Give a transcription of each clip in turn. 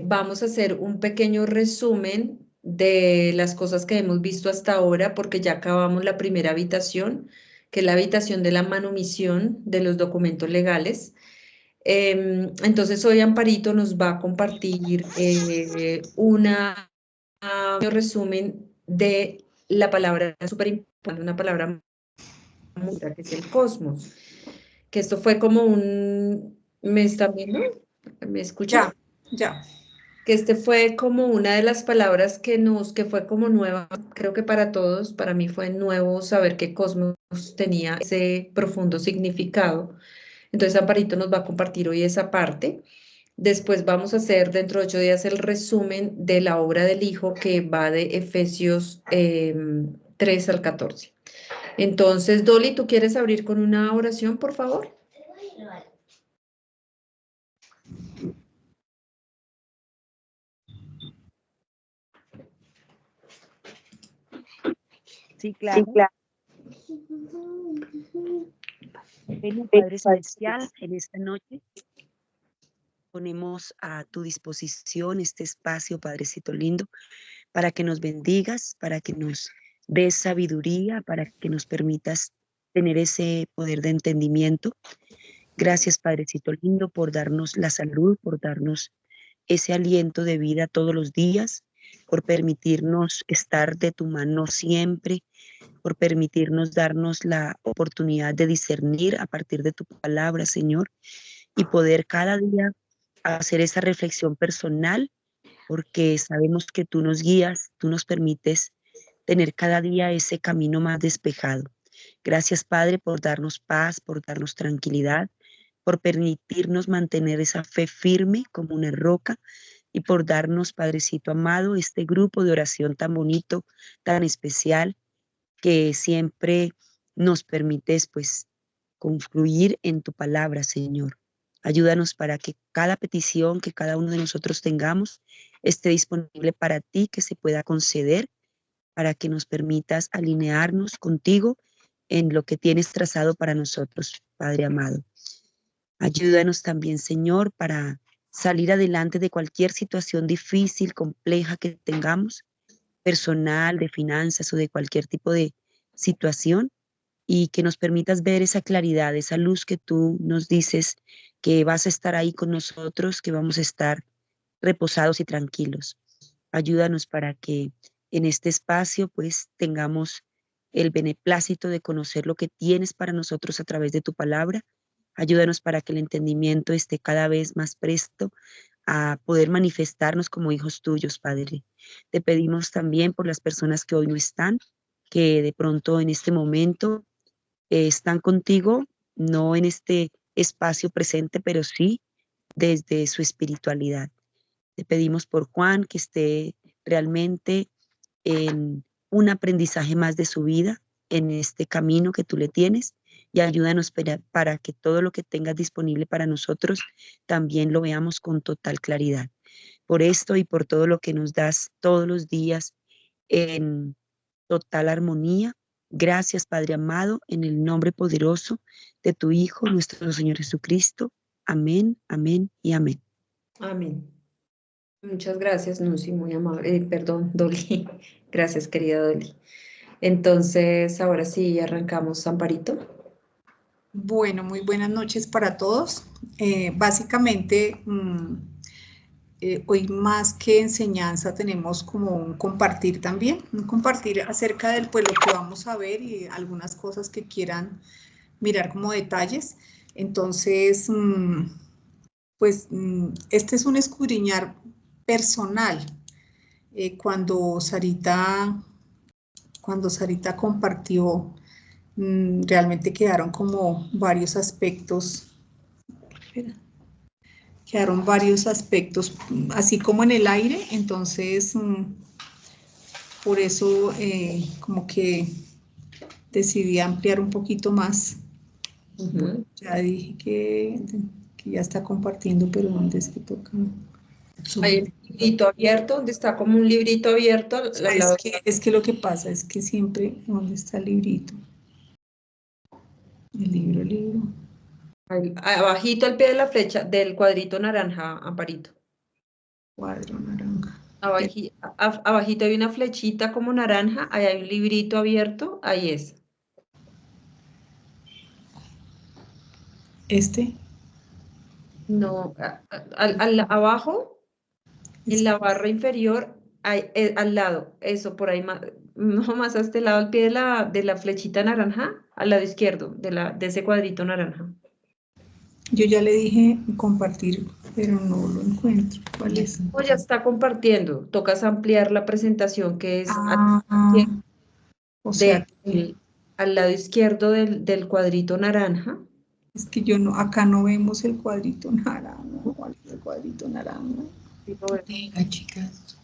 Vamos a hacer un pequeño resumen de las cosas que hemos visto hasta ahora, porque ya acabamos la primera habitación, que es la habitación de la manumisión de los documentos legales. Entonces hoy Amparito nos va a compartir un resumen de la palabra súper importante, una palabra muy que es el cosmos, que esto fue como un... ¿Me están viendo? ¿Me escuchan? Ya, ya. Que este fue como una de las palabras que fue como nueva, creo que para todos, para mí fue nuevo saber que cosmos tenía ese profundo significado. Entonces Amparito nos va a compartir hoy esa parte. Después vamos a hacer dentro de 8 días el resumen de la obra del Hijo que va de Efesios 3 al 14. Entonces, Dolly, ¿tú quieres abrir con una oración, por favor? Sí, Sí, claro. claro. Bueno, Padre Celestial, en esta noche ponemos a tu disposición este espacio, Padrecito lindo, para que nos bendigas, para que nos des sabiduría, para que nos permitas tener ese poder de entendimiento. Gracias, Padrecito lindo, por darnos la salud, por darnos ese aliento de vida todos los días, por permitirnos estar de tu mano siempre, por permitirnos darnos la oportunidad de discernir a partir de tu palabra, Señor, y poder cada día hacer esa reflexión personal, porque sabemos que tú nos guías, tú nos permites tener cada día ese camino más despejado. Gracias, Padre, por darnos paz, por darnos tranquilidad, por permitirnos mantener esa fe firme como una roca y por darnos, Padrecito amado, este grupo de oración tan bonito, tan especial, que siempre nos permites, pues, confluir en tu palabra, Señor. Ayúdanos para que cada petición que cada uno de nosotros tengamos esté disponible para ti, que se pueda conceder, para que nos permitas alinearnos contigo en lo que tienes trazado para nosotros, Padre amado. Ayúdanos también, Señor, para salir adelante de cualquier situación difícil, compleja que tengamos, personal, de finanzas o de cualquier tipo de situación, y que nos permitas ver esa claridad, esa luz que tú nos dices que vas a estar ahí con nosotros, que vamos a estar reposados y tranquilos. Ayúdanos para que en este espacio pues tengamos el beneplácito de conocer lo que tienes para nosotros a través de tu palabra. Ayúdanos para que el entendimiento esté cada vez más presto a poder manifestarnos como hijos tuyos, Padre. Te pedimos también por las personas que hoy no están, que de pronto en este momento están contigo, no en este espacio presente, pero sí desde su espiritualidad. Te pedimos por Juan que esté realmente en un aprendizaje más de su vida, en este camino que tú le tienes, y ayúdanos para que todo lo que tengas disponible para nosotros también lo veamos con total claridad. Por esto y por todo lo que nos das todos los días en total armonía. Gracias, Padre amado, en el nombre poderoso de tu Hijo, nuestro Señor Jesucristo. Amén, amén y amén. Amén. Muchas gracias, Nusi, muy amable. Perdón, Dolly. Gracias, querida Dolly. Entonces, ahora sí, arrancamos, Amparito. Bueno, muy buenas noches para todos. Básicamente, hoy más que enseñanza tenemos como un compartir también, un compartir acerca del pues lo que vamos a ver y algunas cosas que quieran mirar como detalles. Entonces, este es un escudriñar personal. Cuando Sarita compartió, realmente quedaron como varios aspectos, así como en el aire. Entonces, por eso como que decidí ampliar un poquito más. Bueno, ya dije que ya está compartiendo, pero ¿dónde es que toca? Hay el librito abierto, donde está como un librito abierto al lado. Es que lo que pasa es que siempre, ¿dónde está el librito? El libro. Abajito al pie de la flecha del cuadrito naranja, Amparito. Cuadro naranja. Abajito hay una flechita como naranja, ahí hay un librito abierto, ahí es. Este. No, abajo, en la barra inferior, al lado, eso, por ahí más, no más a este lado, al pie de la flechita naranja, al lado izquierdo, de ese cuadrito naranja. Yo ya le dije compartir, pero no lo encuentro. ¿Cuál es? O ya está compartiendo, tocas ampliar la presentación que es Ah, o sea que al lado izquierdo del cuadrito naranja. es que yo no, acá no vemos el cuadrito naranja. ¿Cuál es el cuadrito naranja? Sí, lo veo. Venga, chicas.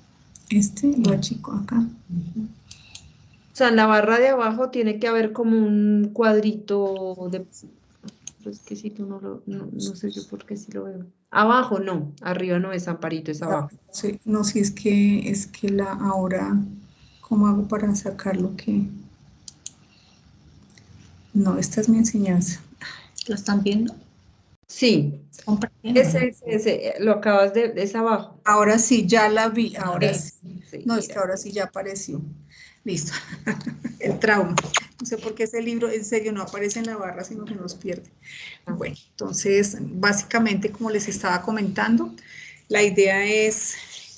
Este lo achico acá. O sea, en la barra de abajo tiene que haber como un cuadrito de... Pues que si tú no sé yo por qué sí lo veo. Abajo no, arriba no es Amparito, es abajo. Sí, no, sí, es que la ahora, ¿cómo hago para sacar lo que? No, esta es mi enseñanza. ¿Lo están viendo? Sí, Compartiendo. ese, lo acabas es abajo. Ahora sí, ya la vi, ahora sí. Sí, No, es mira. que ahora sí ya apareció. Listo. El trauma. No sé por qué ese libro, en serio, no aparece en la barra, sino que nos pierde. Ah. Bueno, entonces, básicamente, como les estaba comentando, la idea es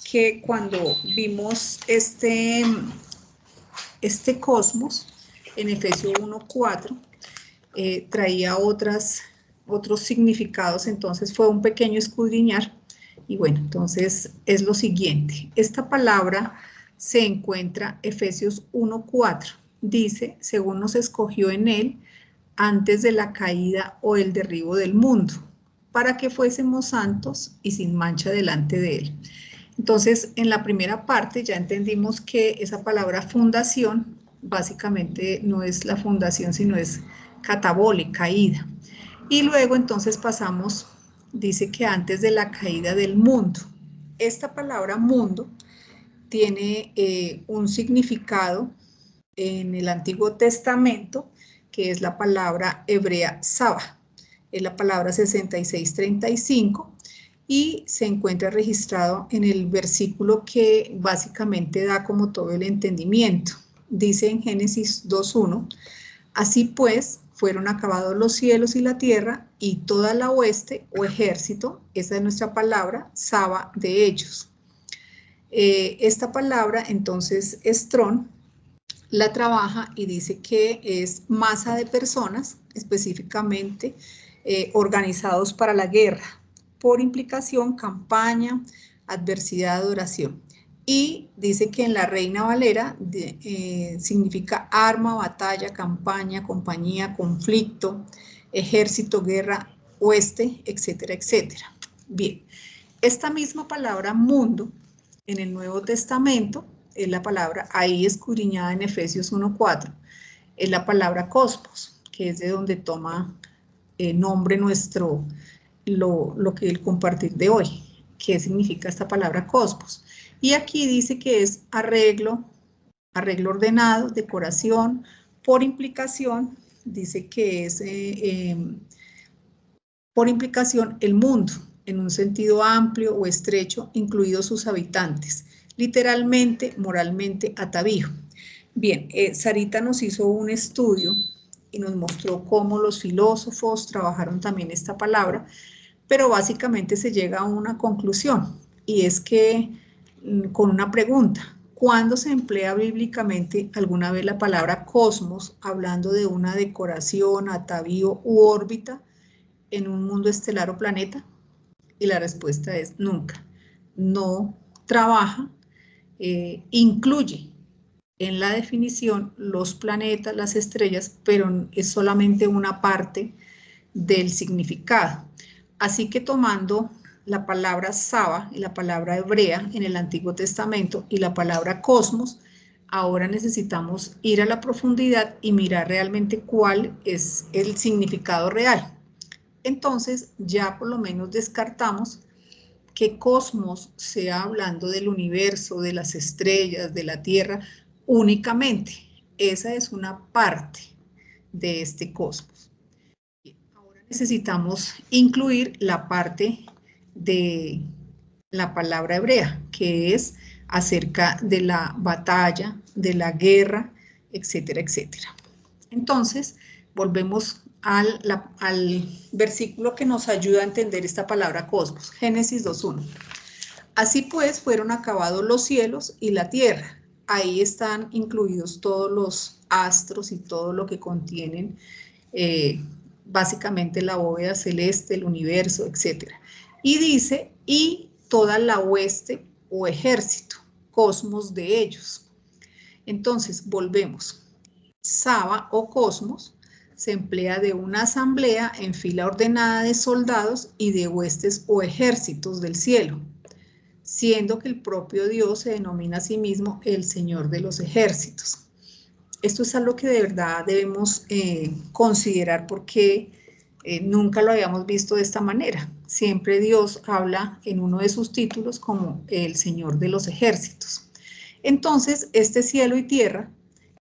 que cuando vimos este cosmos en Efesios 1:4, traía otros significados, entonces fue un pequeño escudriñar. Y bueno, entonces es lo siguiente. Esta palabra se encuentra Efesios 1:4. Dice, según nos escogió en él antes de la caída o el derribo del mundo, para que fuésemos santos y sin mancha delante de él. Entonces, en la primera parte ya entendimos que esa palabra fundación básicamente no es la fundación, sino es catabole, caída. Y luego entonces pasamos, dice que antes de la caída del mundo. Esta palabra mundo tiene un significado en el Antiguo Testamento, que es la palabra hebrea Saba, es la palabra 6635, y se encuentra registrado en el versículo que básicamente da como todo el entendimiento. Dice en Génesis 2:1, así pues fueron acabados los cielos y la tierra y toda la hueste o ejército, esa es nuestra palabra, Saba de ellos. Esta palabra entonces Strong la trabaja y dice que es masa de personas específicamente organizados para la guerra, por implicación, campaña, adversidad, adoración. Y dice que en la Reina Valera significa arma, batalla, campaña, compañía, conflicto, ejército, guerra, hueste, etcétera, etcétera. Bien, esta misma palabra mundo en el Nuevo Testamento es la palabra ahí escudriñada en Efesios 1:4, es la palabra cosmos, que es de donde toma nombre nuestro, lo que el compartir de hoy. ¿Qué significa esta palabra cosmos? Y aquí dice que es arreglo ordenado, decoración, por implicación, dice que es por implicación el mundo, en un sentido amplio o estrecho, incluidos sus habitantes, literalmente, moralmente, atavío. Bien, Sarita nos hizo un estudio y nos mostró cómo los filósofos trabajaron también esta palabra, pero básicamente se llega a una conclusión, y es que con una pregunta, ¿cuándo se emplea bíblicamente alguna vez la palabra cosmos hablando de una decoración, atavío u órbita en un mundo estelar o planeta? Y la respuesta es nunca. No trabaja, incluye en la definición los planetas, las estrellas, pero es solamente una parte del significado. Así que tomando la palabra Saba y la palabra hebrea en el Antiguo Testamento y la palabra cosmos, ahora necesitamos ir a la profundidad y mirar realmente cuál es el significado real. Entonces ya por lo menos descartamos que cosmos sea hablando del universo, de las estrellas, de la Tierra únicamente. Esa es una parte de este cosmos. Ahora necesitamos incluir la parte de la palabra hebrea, que es acerca de la batalla, de la guerra, etcétera, etcétera. Entonces, volvemos al versículo que nos ayuda a entender esta palabra cosmos, Génesis 2:1. Así pues, fueron acabados los cielos y la tierra. Ahí están incluidos todos los astros y todo lo que contienen, básicamente la bóveda celeste, el universo, etc. Y dice, y toda la hueste o ejército, cosmos de ellos. Entonces, volvemos. Saba o cosmos se emplea de una asamblea en fila ordenada de soldados y de huestes o ejércitos del cielo, siendo que el propio Dios se denomina a sí mismo el Señor de los ejércitos. Esto es algo que de verdad debemos considerar porque nunca lo habíamos visto de esta manera. Siempre Dios habla en uno de sus títulos como el Señor de los ejércitos. Entonces, este cielo y tierra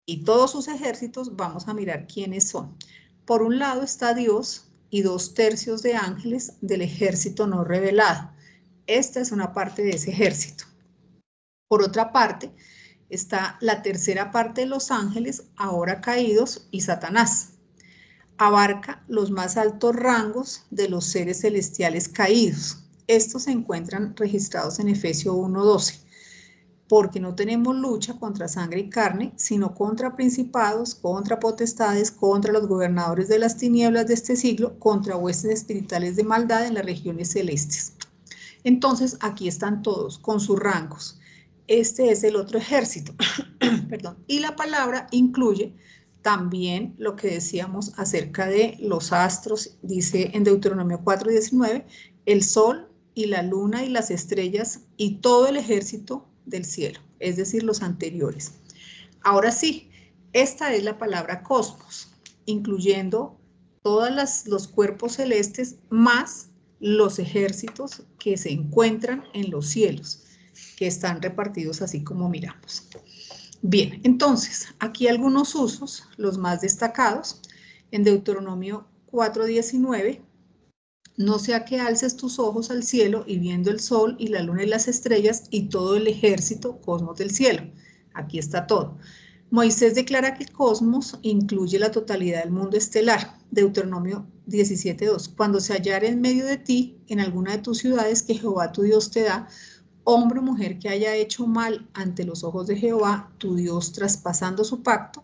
y todos sus ejércitos, vamos a mirar quiénes son. Por un lado está Dios y 2/3 de ángeles del ejército no revelado. Esta es una parte de ese ejército. Por otra parte, está la 1/3 parte de los ángeles ahora caídos y Satanás. Abarca los más altos rangos de los seres celestiales caídos. Estos se encuentran registrados en Efesios 1:12. Porque no tenemos lucha contra sangre y carne, sino contra principados, contra potestades, contra los gobernadores de las tinieblas de este siglo, contra huestes espirituales de maldad en las regiones celestes. Entonces, aquí están todos con sus rangos. Este es el otro ejército. Perdón. Y la palabra incluye también lo que decíamos acerca de los astros, dice en Deuteronomio 4:19, el sol y la luna y las estrellas y todo el ejército del cielo, es decir, los anteriores. Ahora sí, esta es la palabra cosmos, incluyendo todos los cuerpos celestes más los ejércitos que se encuentran en los cielos, que están repartidos así como miramos. Bien, entonces, aquí algunos usos, los más destacados, en Deuteronomio 4:19, no sea que alces tus ojos al cielo y viendo el sol y la luna y las estrellas y todo el ejército cosmos del cielo. Aquí está todo. Moisés declara que el cosmos incluye la totalidad del mundo estelar. Deuteronomio 17:2. Cuando se hallare en medio de ti, en alguna de tus ciudades que Jehová tu Dios te da, hombre o mujer que haya hecho mal ante los ojos de Jehová, tu Dios, traspasando su pacto,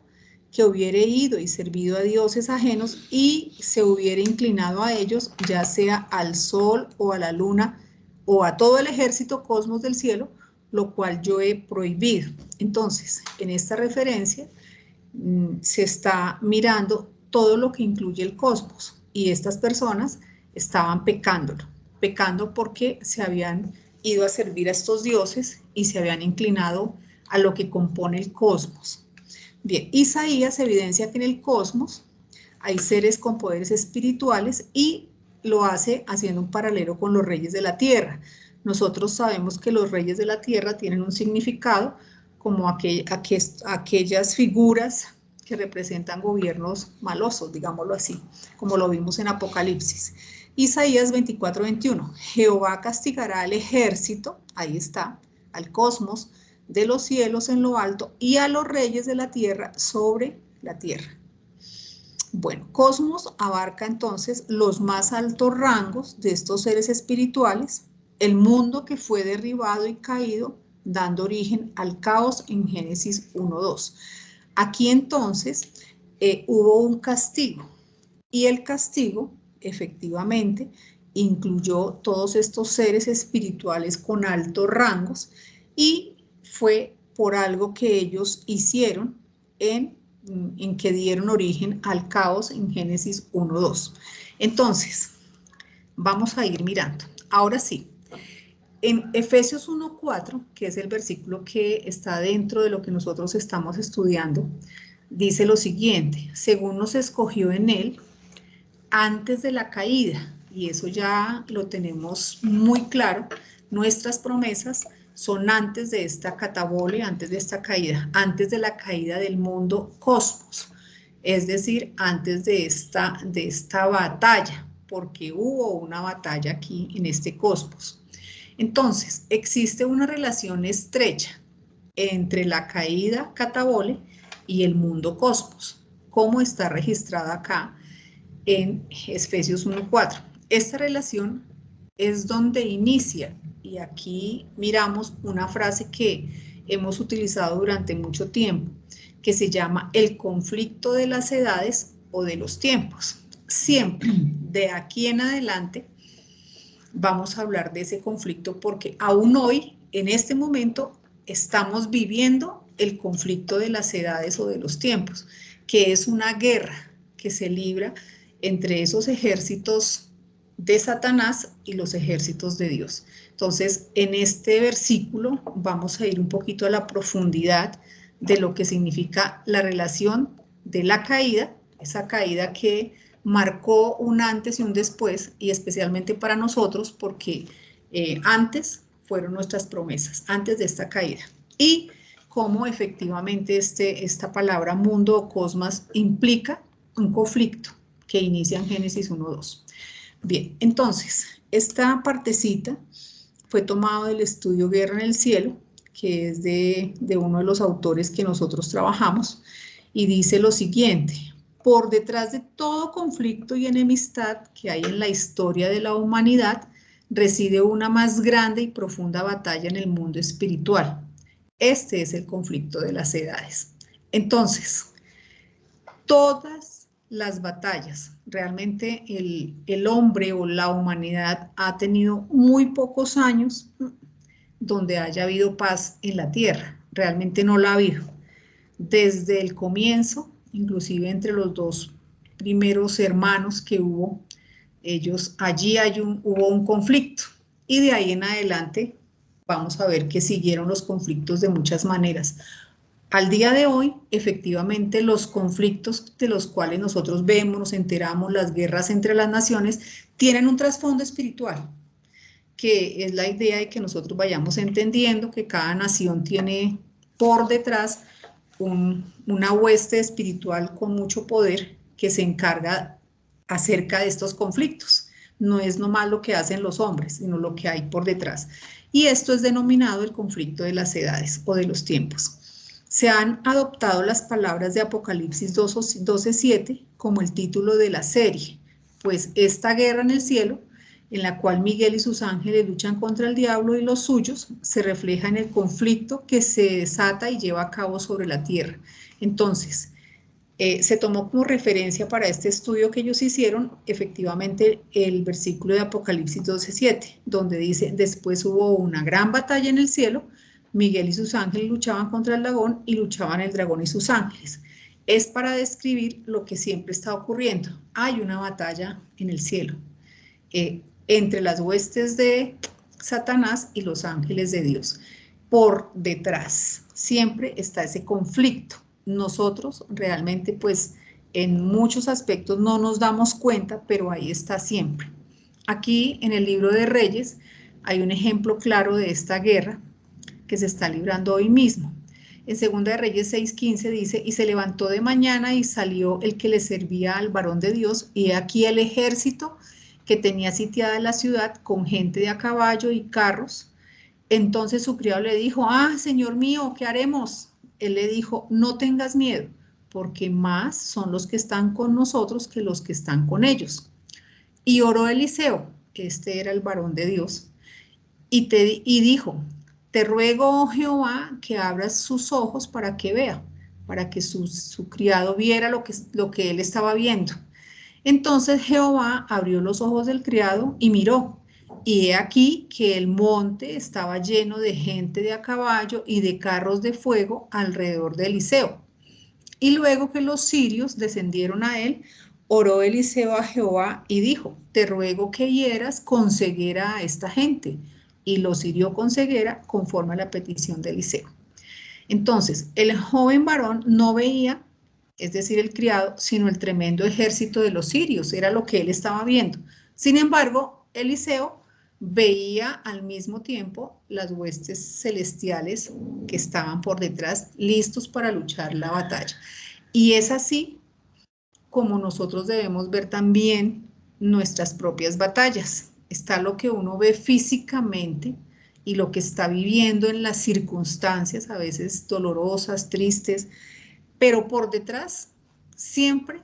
que hubiere ido y servido a dioses ajenos y se hubiere inclinado a ellos, ya sea al sol o a la luna o a todo el ejército cosmos del cielo, lo cual yo he prohibido. Entonces, en esta referencia se está mirando todo lo que incluye el cosmos y estas personas estaban pecando porque se habían ido a servir a estos dioses y se habían inclinado a lo que compone el cosmos. Bien, Isaías evidencia que en el cosmos hay seres con poderes espirituales y lo hace haciendo un paralelo con los reyes de la tierra. Nosotros sabemos que los reyes de la tierra tienen un significado como aquellas figuras que representan gobiernos malosos, digámoslo así, como lo vimos en Apocalipsis. Isaías 24:21, Jehová castigará al ejército, ahí está, al cosmos, de los cielos en lo alto y a los reyes de la tierra sobre la tierra. Bueno, cosmos abarca entonces los más altos rangos de estos seres espirituales, el mundo que fue derribado y caído, dando origen al caos en Génesis 1:2. Aquí entonces hubo un castigo y el castigo efectivamente incluyó todos estos seres espirituales con altos rangos y fue por algo que ellos hicieron en que dieron origen al caos en Génesis 1:2. Entonces, vamos a ir mirando. Ahora sí, en Efesios 1:4, que es el versículo que está dentro de lo que nosotros estamos estudiando, dice lo siguiente, según nos escogió en él antes de la caída, y eso ya lo tenemos muy claro, nuestras promesas son antes de esta catabole, antes de esta caída, antes de la caída del mundo cosmos, es decir, antes de esta batalla, porque hubo una batalla aquí en este cosmos. Entonces, existe una relación estrecha entre la caída catabole y el mundo cosmos, como está registrada acá en Efesios 1:4. Esta relación es donde inicia, y aquí miramos una frase que hemos utilizado durante mucho tiempo, que se llama el conflicto de las edades o de los tiempos. Siempre, de aquí en adelante, vamos a hablar de ese conflicto porque aún hoy, en este momento, estamos viviendo el conflicto de las edades o de los tiempos, que es una guerra que se libra entre esos ejércitos de Satanás y los ejércitos de Dios. Entonces, en este versículo vamos a ir un poquito a la profundidad de lo que significa la relación de la caída, esa caída que marcó un antes y un después, y especialmente para nosotros, porque antes fueron nuestras promesas, antes de esta caída. Y cómo efectivamente esta palabra mundo o cosmos implica un conflicto que inicia en Génesis 1:2. Bien, entonces, esta partecita fue tomada del estudio Guerra en el Cielo, que es de uno de los autores que nosotros trabajamos, y dice lo siguiente: por detrás de todo conflicto y enemistad que hay en la historia de la humanidad, reside una más grande y profunda batalla en el mundo espiritual. Este es el conflicto de las edades. Entonces, todas las batallas, realmente el hombre o la humanidad ha tenido muy pocos años donde haya habido paz en la tierra. Realmente no la ha habido. Desde el comienzo, inclusive entre los dos primeros hermanos que hubo, allí hubo un conflicto, y de ahí en adelante vamos a ver que siguieron los conflictos de muchas maneras. Al día de hoy, efectivamente, los conflictos de los cuales nosotros vemos, nos enteramos, las guerras entre las naciones, tienen un trasfondo espiritual, que es la idea de que nosotros vayamos entendiendo que cada nación tiene por detrás una hueste espiritual con mucho poder que se encarga acerca de estos conflictos. No es nomás lo que hacen los hombres, sino lo que hay por detrás. Y esto es denominado el conflicto de las edades o de los tiempos. Se han adoptado las palabras de Apocalipsis 12:7 como el título de la serie, pues esta guerra en el cielo, en la cual Miguel y sus ángeles luchan contra el diablo y los suyos, se refleja en el conflicto que se desata y lleva a cabo sobre la tierra. Entonces, se tomó como referencia para este estudio que ellos hicieron, efectivamente, el versículo de Apocalipsis 12:7, donde dice: después hubo una gran batalla en el cielo, Miguel y sus ángeles luchaban contra el dragón y luchaban el dragón y sus ángeles. Es para describir lo que siempre está ocurriendo. Hay una batalla en el cielo entre las huestes de Satanás y los ángeles de Dios. Por detrás siempre está ese conflicto. Nosotros realmente, pues, en muchos aspectos no nos damos cuenta, pero ahí está siempre. Aquí en el libro de Reyes hay un ejemplo claro de esta guerra que se está librando hoy mismo. En 2 de Reyes 6:15 dice: y se levantó de mañana y salió el que le servía al varón de Dios, y aquí el ejército que tenía sitiada la ciudad con gente de a caballo y carros. Entonces su criado le dijo: ah, señor mío, ¿qué haremos? Él le dijo: no tengas miedo, porque más son los que están con nosotros que los que están con ellos. Y oró Eliseo, este era el varón de Dios, y dijo: te ruego, oh Jehová, que abras sus ojos para que vea, para que su criado viera lo que él estaba viendo. Entonces Jehová abrió los ojos del criado y miró, y he aquí que el monte estaba lleno de gente de a caballo y de carros de fuego alrededor de Eliseo. Y luego que los sirios descendieron a él, oró Eliseo a Jehová y dijo: te ruego que hieras con ceguera a esta gente. Y los hirió con ceguera conforme a la petición de Eliseo. Entonces, el joven varón no veía, es decir, el criado, sino el tremendo ejército de los sirios, era lo que él estaba viendo. Sin embargo, Eliseo veía al mismo tiempo las huestes celestiales que estaban por detrás, listos para luchar la batalla. Y es así como nosotros debemos ver también nuestras propias batallas. Está lo que uno ve físicamente, y lo que está viviendo en las circunstancias, a veces dolorosas, tristes, pero por detrás siempre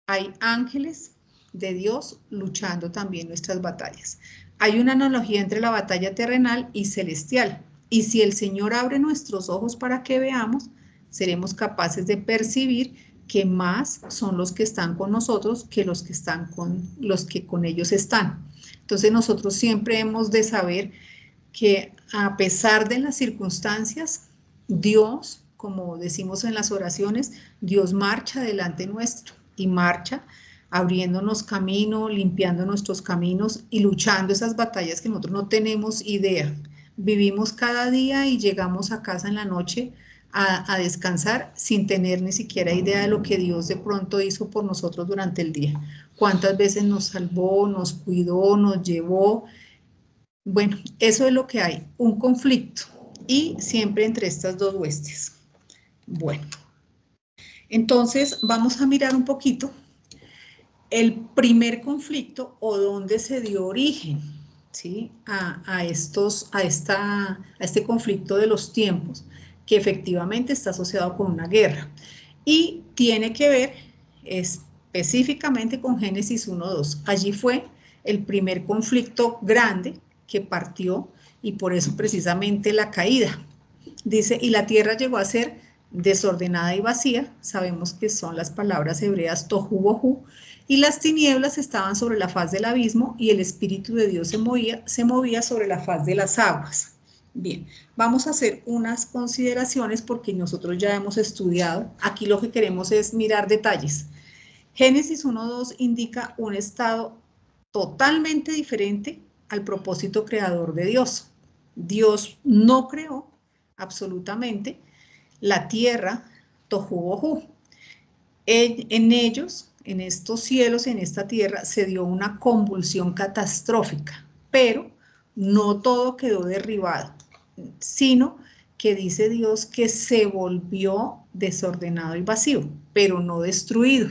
hay ángeles de Dios luchando también nuestras batallas. Hay una analogía entre la batalla terrenal y celestial. Y si el Señor abre nuestros ojos para que veamos, seremos capaces de percibir que más son los que están con nosotros que los que están con los que con ellos están. Entonces nosotros siempre hemos de saber que a pesar de las circunstancias, Dios, como decimos en las oraciones, Dios marcha delante nuestro y marcha abriéndonos camino, limpiando nuestros caminos y luchando esas batallas que nosotros no tenemos idea. Vivimos cada día y llegamos a casa en la noche a descansar sin tener ni siquiera idea de lo que Dios de pronto hizo por nosotros durante el día. Cuántas veces nos salvó, nos cuidó, nos llevó. Bueno, eso es lo que hay, un conflicto y siempre entre estas dos huestes. Bueno, entonces vamos a mirar un poquito el primer conflicto o dónde se dio origen, ¿sí? a este conflicto de los tiempos, que efectivamente está asociado con una guerra y tiene que ver específicamente con Génesis 1:2. Allí fue el primer conflicto grande que partió y por eso precisamente la caída. Dice, y la tierra llegó a ser desordenada y vacía, sabemos que son las palabras hebreas tohu bohu, y las tinieblas estaban sobre la faz del abismo y el Espíritu de Dios se movía sobre la faz de las aguas. Bien, vamos a hacer unas consideraciones porque nosotros ya hemos estudiado, aquí lo que queremos es mirar detalles. Génesis 1:2 indica un estado totalmente diferente al propósito creador de Dios. Dios no creó absolutamente la tierra tohu bohu. En ellos, en estos cielos, en esta tierra, se dio una convulsión catastrófica, pero no todo quedó derribado, sino que dice Dios que se volvió desordenado y vacío, pero no destruido.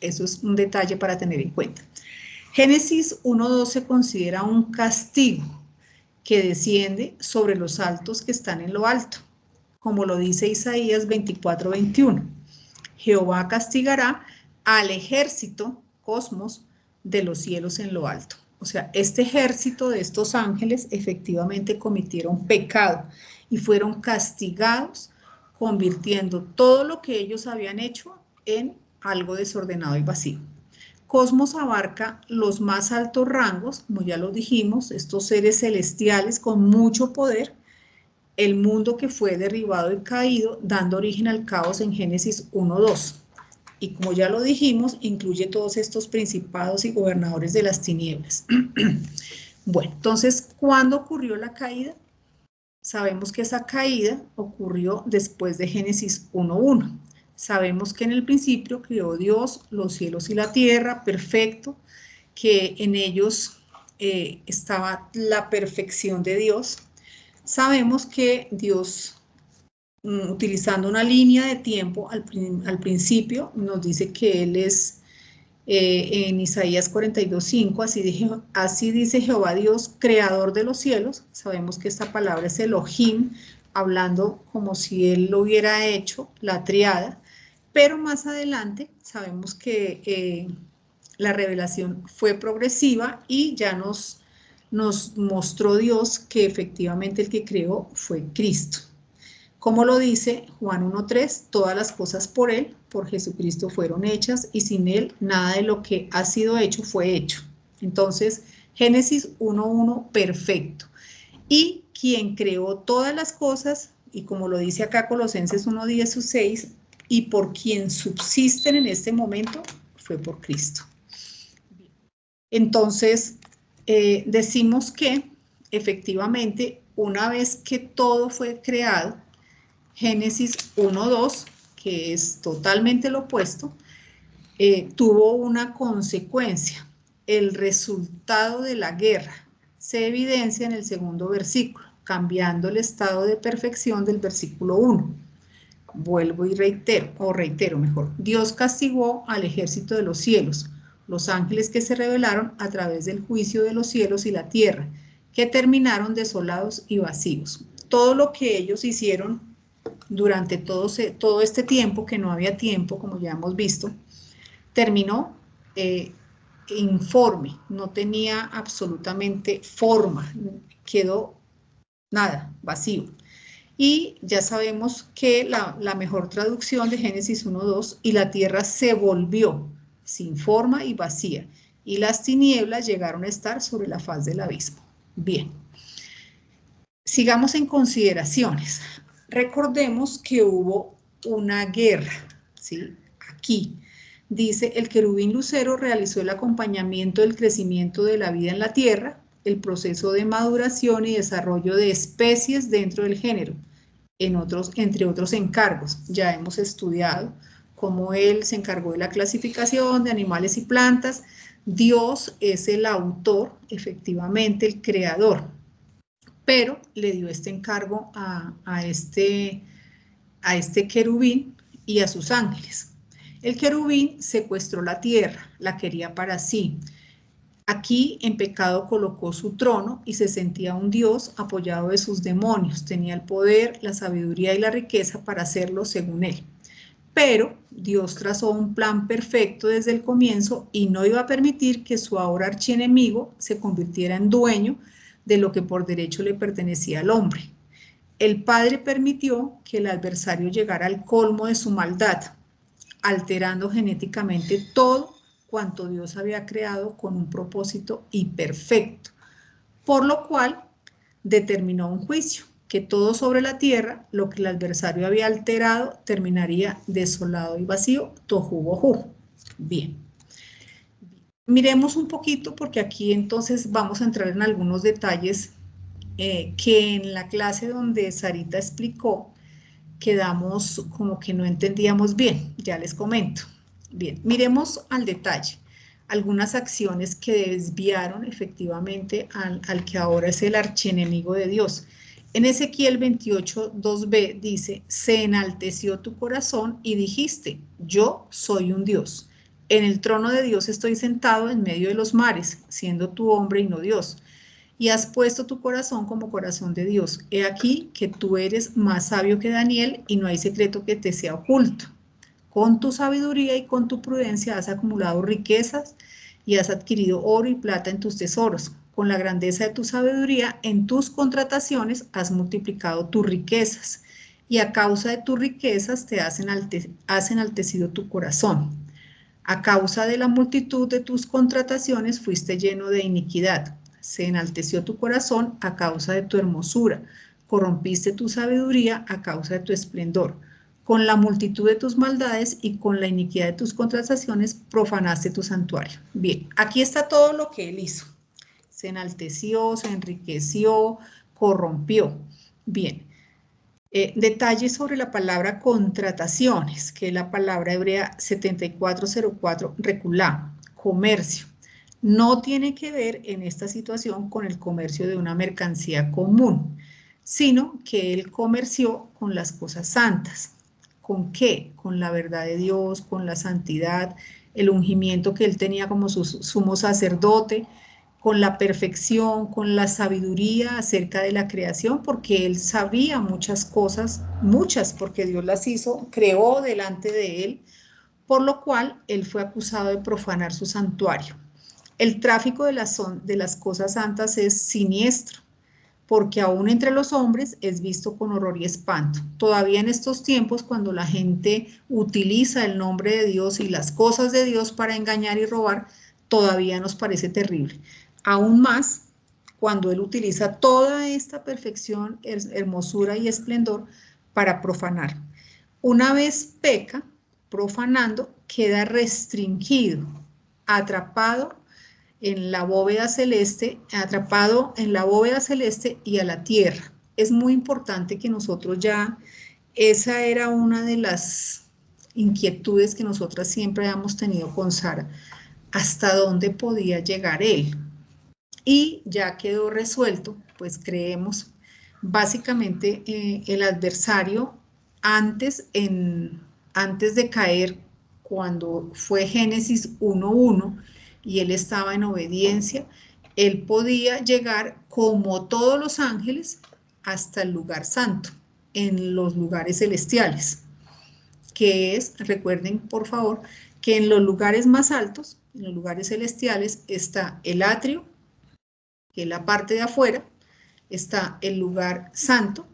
Eso es un detalle para tener en cuenta. Génesis 1:2 se considera un castigo que desciende sobre los altos que están en lo alto, como lo dice Isaías 24:21. Jehová castigará al ejército, cosmos, de los cielos en lo alto. O sea, este ejército de estos ángeles efectivamente cometieron pecado y fueron castigados, convirtiendo todo lo que ellos habían hecho en algo desordenado y vacío. Cosmos abarca los más altos rangos, como ya lo dijimos, estos seres celestiales con mucho poder, el mundo que fue derribado y caído, dando origen al caos en Génesis 1:2. Y como ya lo dijimos, incluye todos estos principados y gobernadores de las tinieblas. Bueno, entonces, ¿cuándo ocurrió la caída? Sabemos que esa caída ocurrió después de Génesis 1:1. Sabemos que en el principio creó Dios los cielos y la tierra, perfecto, que en ellos estaba la perfección de Dios. Sabemos que Dios, utilizando una línea de tiempo al principio, nos dice que Él es, en Isaías 42:5, así dice Jehová Dios, creador de los cielos. Sabemos que esta palabra es Elohim, hablando como si Él lo hubiera hecho, la triada, pero más adelante sabemos que la revelación fue progresiva y ya nos mostró Dios que efectivamente el que creó fue Cristo. Como lo dice Juan 1:3, todas las cosas por Él, por Jesucristo fueron hechas y sin Él nada de lo que ha sido hecho fue hecho. Entonces, Génesis 1:1, perfecto. Y quien creó todas las cosas, y como lo dice acá Colosenses 1:16, y por quien subsisten en este momento, fue por Cristo. Entonces, decimos que efectivamente, una vez que todo fue creado, Génesis 1:2, que es totalmente lo opuesto, tuvo una consecuencia. El resultado de la guerra se evidencia en el segundo versículo, cambiando el estado de perfección del versículo 1. Vuelvo y reitero mejor. Dios castigó al ejército de los cielos, los ángeles que se rebelaron a través del juicio de los cielos y la tierra, que terminaron desolados y vacíos. Todo lo que ellos hicieron durante todo este tiempo, que no había tiempo, como ya hemos visto, terminó informe, no tenía absolutamente forma, quedó nada, vacío. Y ya sabemos que la mejor traducción de Génesis 1:2, y la tierra se volvió sin forma y vacía, y las tinieblas llegaron a estar sobre la faz del abismo. Bien, sigamos en consideraciones. Recordemos que hubo una guerra, ¿sí? Aquí dice, el querubín lucero realizó el acompañamiento del crecimiento de la vida en la tierra, el proceso de maduración y desarrollo de especies dentro del género, entre otros encargos. Ya hemos estudiado cómo él se encargó de la clasificación de animales y plantas. Dios es el autor, efectivamente, el creador, pero le dio este encargo a este querubín y a sus ángeles. El querubín secuestró la tierra, la quería para sí. Aquí en pecado colocó su trono y se sentía un Dios apoyado de sus demonios. Tenía el poder, la sabiduría y la riqueza para hacerlo según él. Pero Dios trazó un plan perfecto desde el comienzo y no iba a permitir que su ahora archienemigo se convirtiera en dueño de lo que por derecho le pertenecía al hombre. El Padre permitió que el adversario llegara al colmo de su maldad, alterando genéticamente todo cuanto Dios había creado con un propósito imperfecto, por lo cual determinó un juicio, que todo sobre la tierra, lo que el adversario había alterado, terminaría desolado y vacío, tohu bohu. Bien. Miremos un poquito, porque aquí entonces vamos a entrar en algunos detalles que en la clase donde Sarita explicó, quedamos como que no entendíamos bien, ya les comento. Bien, miremos al detalle algunas acciones que desviaron efectivamente al que ahora es el archienemigo de Dios. En Ezequiel 28:2b dice, se enalteció tu corazón y dijiste, yo soy un Dios. En el trono de Dios estoy sentado en medio de los mares, siendo tu hombre y no Dios. Y has puesto tu corazón como corazón de Dios. He aquí que tú eres más sabio que Daniel y no hay secreto que te sea oculto. Con tu sabiduría y con tu prudencia has acumulado riquezas y has adquirido oro y plata en tus tesoros. Con la grandeza de tu sabiduría en tus contrataciones has multiplicado tus riquezas y a causa de tus riquezas te has enaltecido tu corazón. A causa de la multitud de tus contrataciones fuiste lleno de iniquidad. Se enalteció tu corazón a causa de tu hermosura. Corrompiste tu sabiduría a causa de tu esplendor. Con la multitud de tus maldades y con la iniquidad de tus contrataciones profanaste tu santuario. Bien, aquí está todo lo que él hizo. Se enalteció, se enriqueció, corrompió. Bien. Detalles sobre la palabra contrataciones, que es la palabra hebrea 7404, reculá, comercio. No tiene que ver en esta situación con el comercio de una mercancía común, sino que él comerció con las cosas santas. ¿Con qué? Con la verdad de Dios, con la santidad, el ungimiento que él tenía como su sumo sacerdote, con la perfección, con la sabiduría acerca de la creación, porque él sabía muchas cosas, muchas, porque Dios las hizo, creó delante de él, por lo cual él fue acusado de profanar su santuario. El tráfico de las cosas santas es siniestro, porque aún entre los hombres es visto con horror y espanto. Todavía en estos tiempos, cuando la gente utiliza el nombre de Dios y las cosas de Dios para engañar y robar, todavía nos parece terrible. Aún más cuando él utiliza toda esta perfección, hermosura y esplendor para profanar. Una vez peca, profanando, queda restringido, atrapado en la bóveda celeste, atrapado en la bóveda celeste y a la tierra. Es muy importante que nosotros ya, esa era una de las inquietudes que nosotras siempre habíamos tenido con Sara, hasta dónde podía llegar él. Y ya quedó resuelto, pues creemos, básicamente el adversario antes de caer, cuando fue Génesis 1:1 y él estaba en obediencia, Él podía llegar, como todos los ángeles, hasta el lugar santo, en los lugares celestiales, que es, recuerden por favor, que en los lugares más altos, en los lugares celestiales, está el atrio, que es la parte de afuera, está el lugar santo,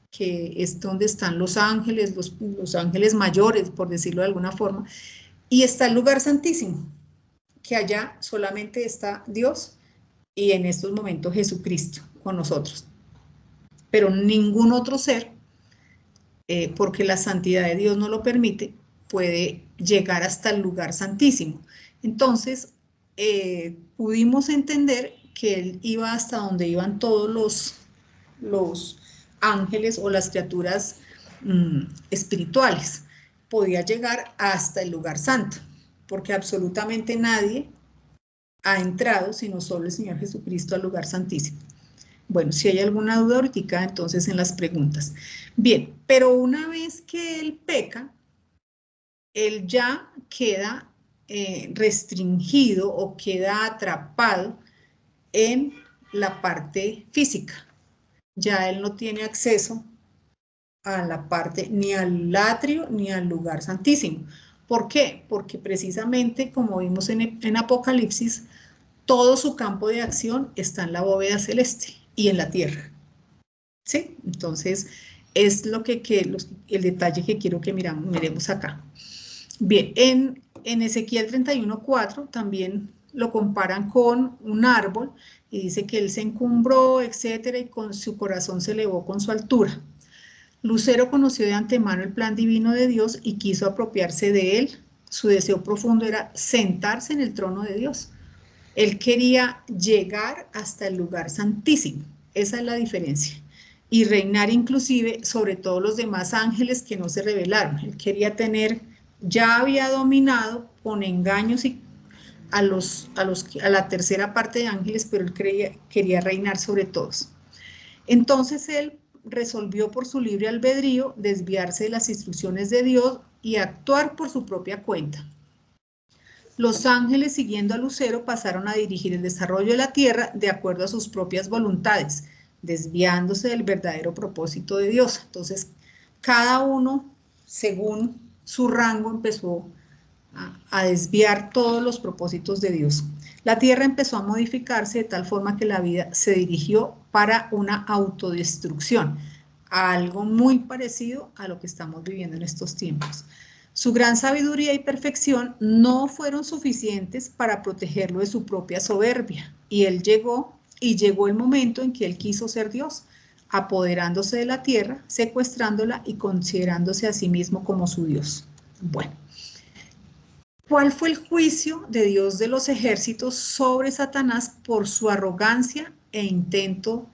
que es donde están los ángeles mayores, por decirlo de alguna forma, y está el lugar santísimo, que allá solamente está Dios y en estos momentos Jesucristo con nosotros. Pero ningún otro ser, porque la santidad de Dios no lo permite, puede llegar hasta el lugar santísimo. Entonces, pudimos entender que Él iba hasta donde iban todos los ángeles o las criaturas espirituales. Podía llegar hasta el lugar santo, porque absolutamente nadie ha entrado, sino solo el Señor Jesucristo al lugar santísimo. Bueno, si hay alguna duda ahorita, entonces en las preguntas. Bien, pero una vez que Él peca, Él ya queda restringido o queda atrapado en la parte física. Ya Él no tiene acceso a la parte, ni al atrio, ni al lugar santísimo. ¿Por qué? Porque precisamente, como vimos en Apocalipsis, todo su campo de acción está en la bóveda celeste y en la tierra. ¿Sí? Entonces, es el detalle que quiero que miremos acá. Bien, en Ezequiel 31:4 también lo comparan con un árbol y dice que él se encumbró, etcétera, y con su corazón se elevó con su altura. Lucero conoció de antemano el plan divino de Dios y quiso apropiarse de él. Su deseo profundo era sentarse en el trono de Dios. Él quería llegar hasta el lugar santísimo. Esa es la diferencia. Y reinar inclusive sobre todos los demás ángeles que no se rebelaron. Él quería ya había dominado con engaños a la tercera parte de ángeles, pero él quería reinar sobre todos. Entonces él resolvió por su libre albedrío desviarse de las instrucciones de Dios y actuar por su propia cuenta. Los ángeles, siguiendo a Lucero, pasaron a dirigir el desarrollo de la tierra de acuerdo a sus propias voluntades, desviándose del verdadero propósito de Dios. Entonces, cada uno, según su rango, empezó a desviar todos los propósitos de Dios. La tierra empezó a modificarse de tal forma que la vida se dirigió para una autodestrucción, algo muy parecido a lo que estamos viviendo en estos tiempos. Su gran sabiduría y perfección no fueron suficientes para protegerlo de su propia soberbia, y llegó el momento en que él quiso ser Dios, apoderándose de la tierra, secuestrándola y considerándose a sí mismo como su Dios. Bueno, ¿cuál fue el juicio de Dios de los ejércitos sobre Satanás por su arrogancia e intento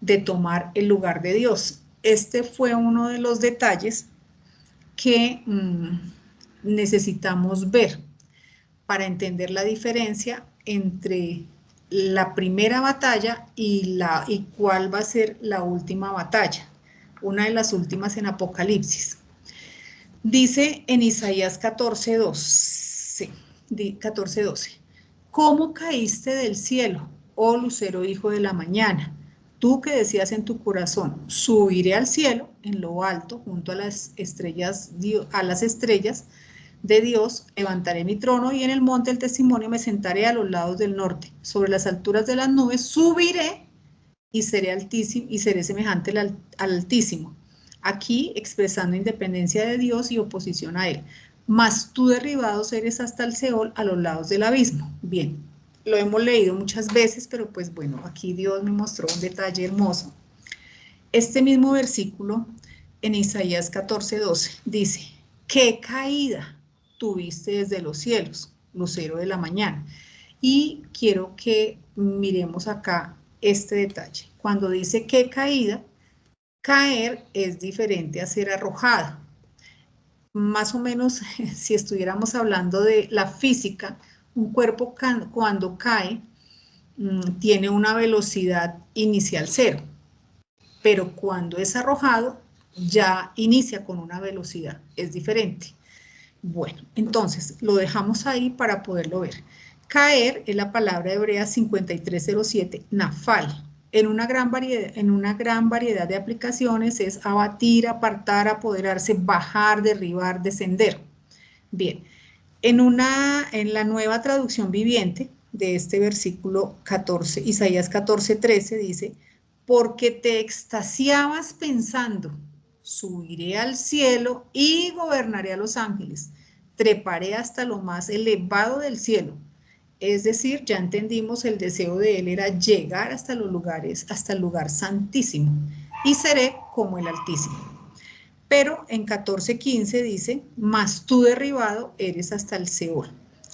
de tomar el lugar de Dios? Este fue uno de los detalles que necesitamos ver para entender la diferencia entre la primera batalla y cuál va a ser la última batalla, una de las últimas en Apocalipsis. Dice en Isaías 14:12, ¿cómo caíste del cielo, oh lucero hijo de la mañana? Tú que decías en tu corazón, subiré al cielo, en lo alto, junto a las estrellas de Dios, levantaré mi trono y en el monte del testimonio me sentaré a los lados del norte. Sobre las alturas de las nubes subiré y seré altísimo y seré semejante al Altísimo. Aquí expresando independencia de Dios y oposición a Él. Mas tú derribado eres hasta el Seol, a los lados del abismo. Bien, lo hemos leído muchas veces, pero pues bueno, aquí Dios me mostró un detalle hermoso. Este mismo versículo en Isaías 14:12 dice, ¿qué caída tuviste desde los cielos, lucero de la mañana? Y quiero que miremos acá este detalle. Cuando dice qué caída, caer es diferente a ser arrojado. Más o menos, si estuviéramos hablando de la física, un cuerpo cuando cae tiene una velocidad inicial 0, pero cuando es arrojado ya inicia con una velocidad, es diferente. Bueno, entonces lo dejamos ahí para poderlo ver. Caer es la palabra hebrea 5307, nafal. En una gran variedad de aplicaciones es abatir, apartar, apoderarse, bajar, derribar, descender. Bien, en la nueva traducción viviente de este versículo 14, Isaías 14:13 dice, porque te extasiabas pensando, subiré al cielo y gobernaré a los ángeles, treparé hasta lo más elevado del cielo. Es decir, ya entendimos, el deseo de él era llegar hasta los lugares, hasta el lugar santísimo, y seré como el Altísimo. Pero en 14:15 dice, mas tú derribado eres hasta el Seol.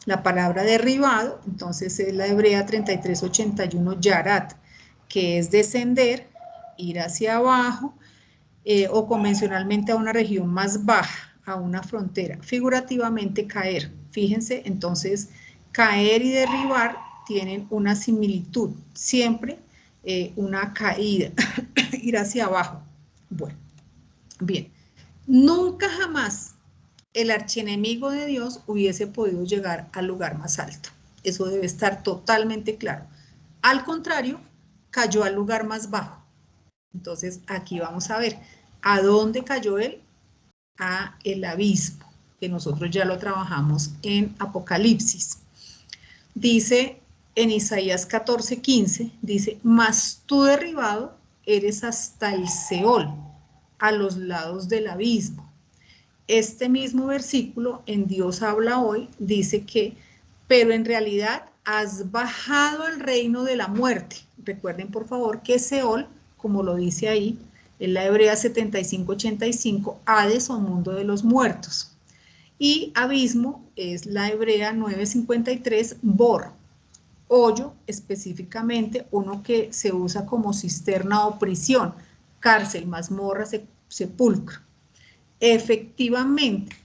La palabra derribado, entonces es la hebrea 3381 yarat, que es descender, ir hacia abajo, o convencionalmente a una región más baja, a una frontera, figurativamente caer. Fíjense, entonces, caer y derribar tienen una similitud, siempre una caída, ir hacia abajo. Bueno, bien, nunca jamás el archienemigo de Dios hubiese podido llegar al lugar más alto. Eso debe estar totalmente claro. Al contrario, cayó al lugar más bajo. Entonces, aquí vamos a ver, ¿a dónde cayó él? A el abismo, que nosotros ya lo trabajamos en Apocalipsis. Dice en Isaías 14:15, dice, mas tú derribado eres hasta el Seol, a los lados del abismo. Este mismo versículo en Dios habla hoy dice que, pero en realidad has bajado al reino de la muerte. Recuerden por favor que Seol, como lo dice ahí, en la hebrea 7585, Hades o mundo de los muertos. Y abismo es la hebrea 953, Bor, hoyo específicamente, uno que se usa como cisterna o prisión, cárcel, mazmorra, sepulcro. Efectivamente,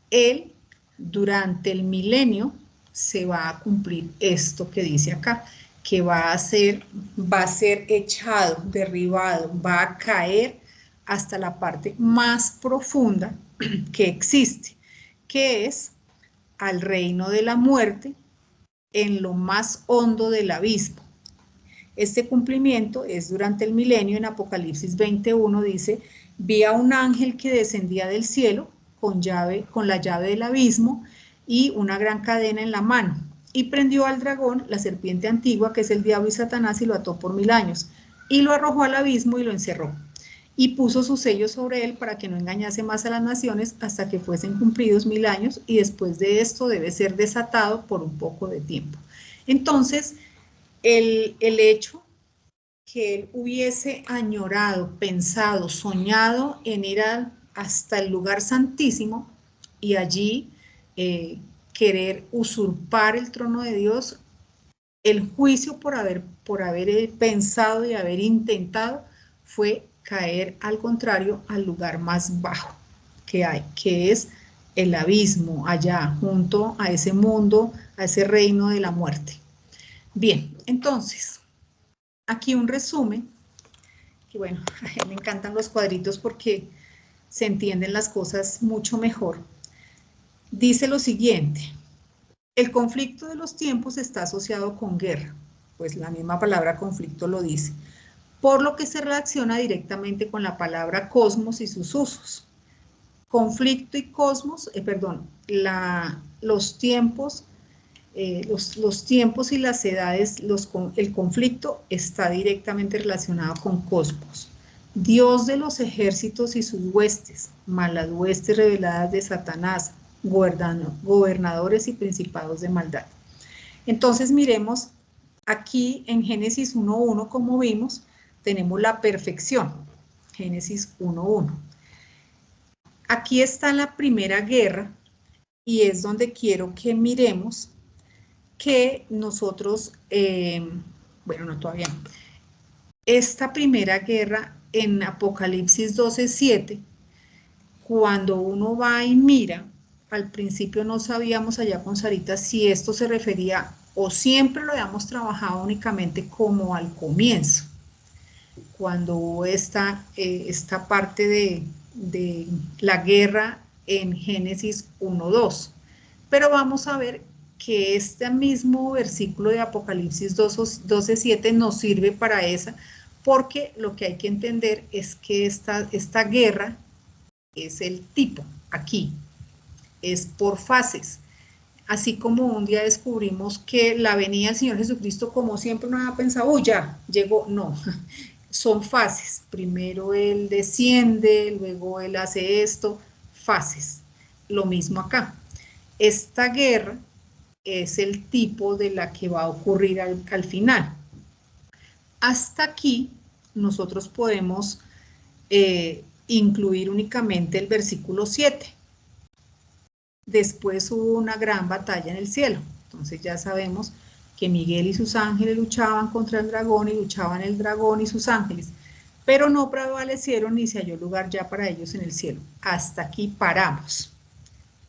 él durante el milenio se va a cumplir esto que dice acá, que va a ser echado, derribado, va a caer hasta la parte más profunda que existe, que es al reino de la muerte, en lo más hondo del abismo. Este cumplimiento es durante el milenio. En Apocalipsis 21 dice, vi a un ángel que descendía del cielo con la llave del abismo y una gran cadena en la mano, y prendió al dragón, la serpiente antigua, que es el diablo y Satanás, y lo ató por 1000 años, y lo arrojó al abismo y lo encerró, y puso sus sellos sobre él para que no engañase más a las naciones hasta que fuesen cumplidos 1000 años, y después de esto debe ser desatado por un poco de tiempo. Entonces, el hecho que él hubiese añorado, pensado, soñado en ir hasta el lugar santísimo y allí querer usurpar el trono de Dios, el juicio por haber pensado y haber intentado fue caer al contrario al lugar más bajo que hay, que es el abismo, allá junto a ese mundo, a ese reino de la muerte. Bien, entonces, aquí un resumen, que bueno, a mí me encantan los cuadritos porque se entienden las cosas mucho mejor. Dice lo siguiente, el conflicto de los tiempos está asociado con guerra, pues la misma palabra conflicto lo dice, por lo que se relaciona directamente con la palabra cosmos y sus usos. Conflicto y cosmos, los tiempos y las edades, el conflicto está directamente relacionado con cosmos. Dios de los ejércitos y sus huestes, malas huestes reveladas de Satanás, gobernadores y principados de maldad. Entonces miremos aquí en Génesis 1:1, como vimos, tenemos la perfección, Génesis 1:1. Aquí está la primera guerra y es donde quiero que miremos que nosotros, bueno, no todavía no. Esta primera guerra en Apocalipsis 12:7, cuando uno va y mira, al principio no sabíamos allá con Sarita si esto se refería o siempre lo habíamos trabajado únicamente como al comienzo, cuando hubo esta parte de la guerra en Génesis 1:2. Pero vamos a ver que este mismo versículo de Apocalipsis 12:7 nos sirve para esa, porque lo que hay que entender es que esta guerra es el tipo, aquí, es por fases. Así como un día descubrimos que la venida del Señor Jesucristo, como siempre uno había pensado, uy, ya, llegó, no, son fases. Primero Él desciende, luego Él hace esto, fases. Lo mismo acá. Esta guerra es el tipo de la que va a ocurrir al final. Hasta aquí nosotros podemos incluir únicamente el versículo 7. Después hubo una gran batalla en el cielo. Entonces ya sabemos que Miguel y sus ángeles luchaban contra el dragón y luchaban el dragón y sus ángeles, pero no prevalecieron ni se halló lugar ya para ellos en el cielo. Hasta aquí paramos,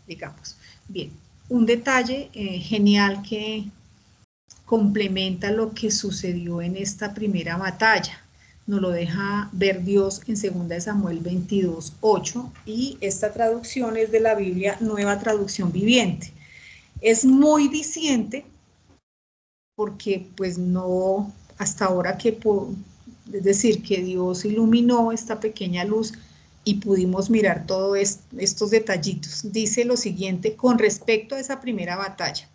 digamos. Bien, un detalle genial que complementa lo que sucedió en esta primera batalla. Nos lo deja ver Dios en 2 Samuel 22:8, y esta traducción es de la Biblia Nueva Traducción Viviente. Es muy diciente porque pues no, hasta ahora es decir, que Dios iluminó esta pequeña luz y pudimos mirar todos estos detallitos. Dice lo siguiente con respecto a esa primera batalla.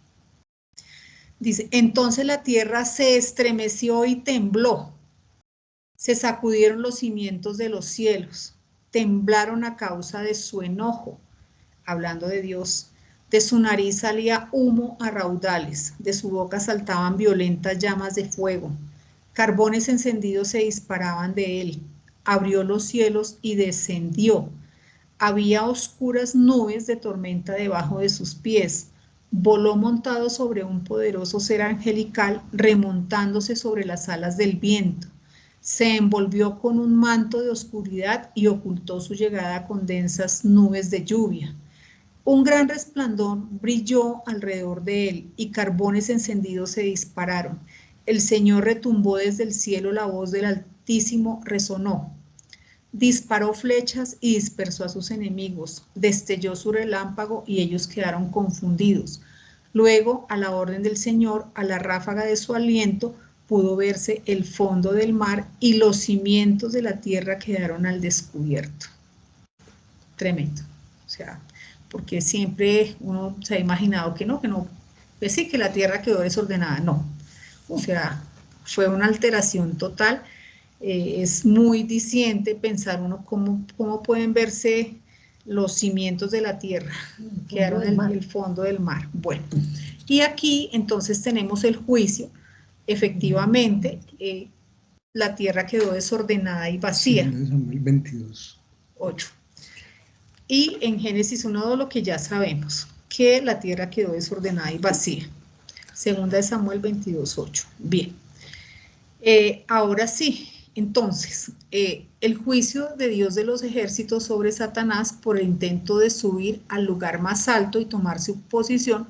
Dice, entonces la tierra se estremeció y tembló. Se sacudieron los cimientos de los cielos, temblaron a causa de su enojo, hablando de Dios. De su nariz salía humo a raudales, de su boca saltaban violentas llamas de fuego. Carbones encendidos se disparaban de él. Abrió los cielos y descendió. Había oscuras nubes de tormenta debajo de sus pies. Voló montado sobre un poderoso ser angelical, remontándose sobre las alas del viento. Se envolvió con un manto de oscuridad y ocultó su llegada con densas nubes de lluvia. Un gran resplandor brilló alrededor de él y carbones encendidos se dispararon. El Señor retumbó desde el cielo, la voz del Altísimo resonó. Disparó flechas y dispersó a sus enemigos. Destelló su relámpago y ellos quedaron confundidos. Luego, a la orden del Señor, a la ráfaga de su aliento, pudo verse el fondo del mar y los cimientos de la tierra quedaron al descubierto. Tremendo. O sea, porque siempre uno se ha imaginado que no, pues sí, que la tierra quedó desordenada. No. O sea, fue una alteración total. Es muy diciente pensar uno cómo pueden verse los cimientos de la tierra, quedaron en el fondo del mar. Bueno, y aquí entonces tenemos el juicio. Efectivamente, la tierra quedó desordenada y vacía. Samuel 22:8. Y en Génesis 1:2 lo que ya sabemos, que la tierra quedó desordenada y vacía. 2 Samuel 22:8. Bien. Ahora sí, entonces, el juicio de Dios de los ejércitos sobre Satanás por el intento de subir al lugar más alto y tomar su posición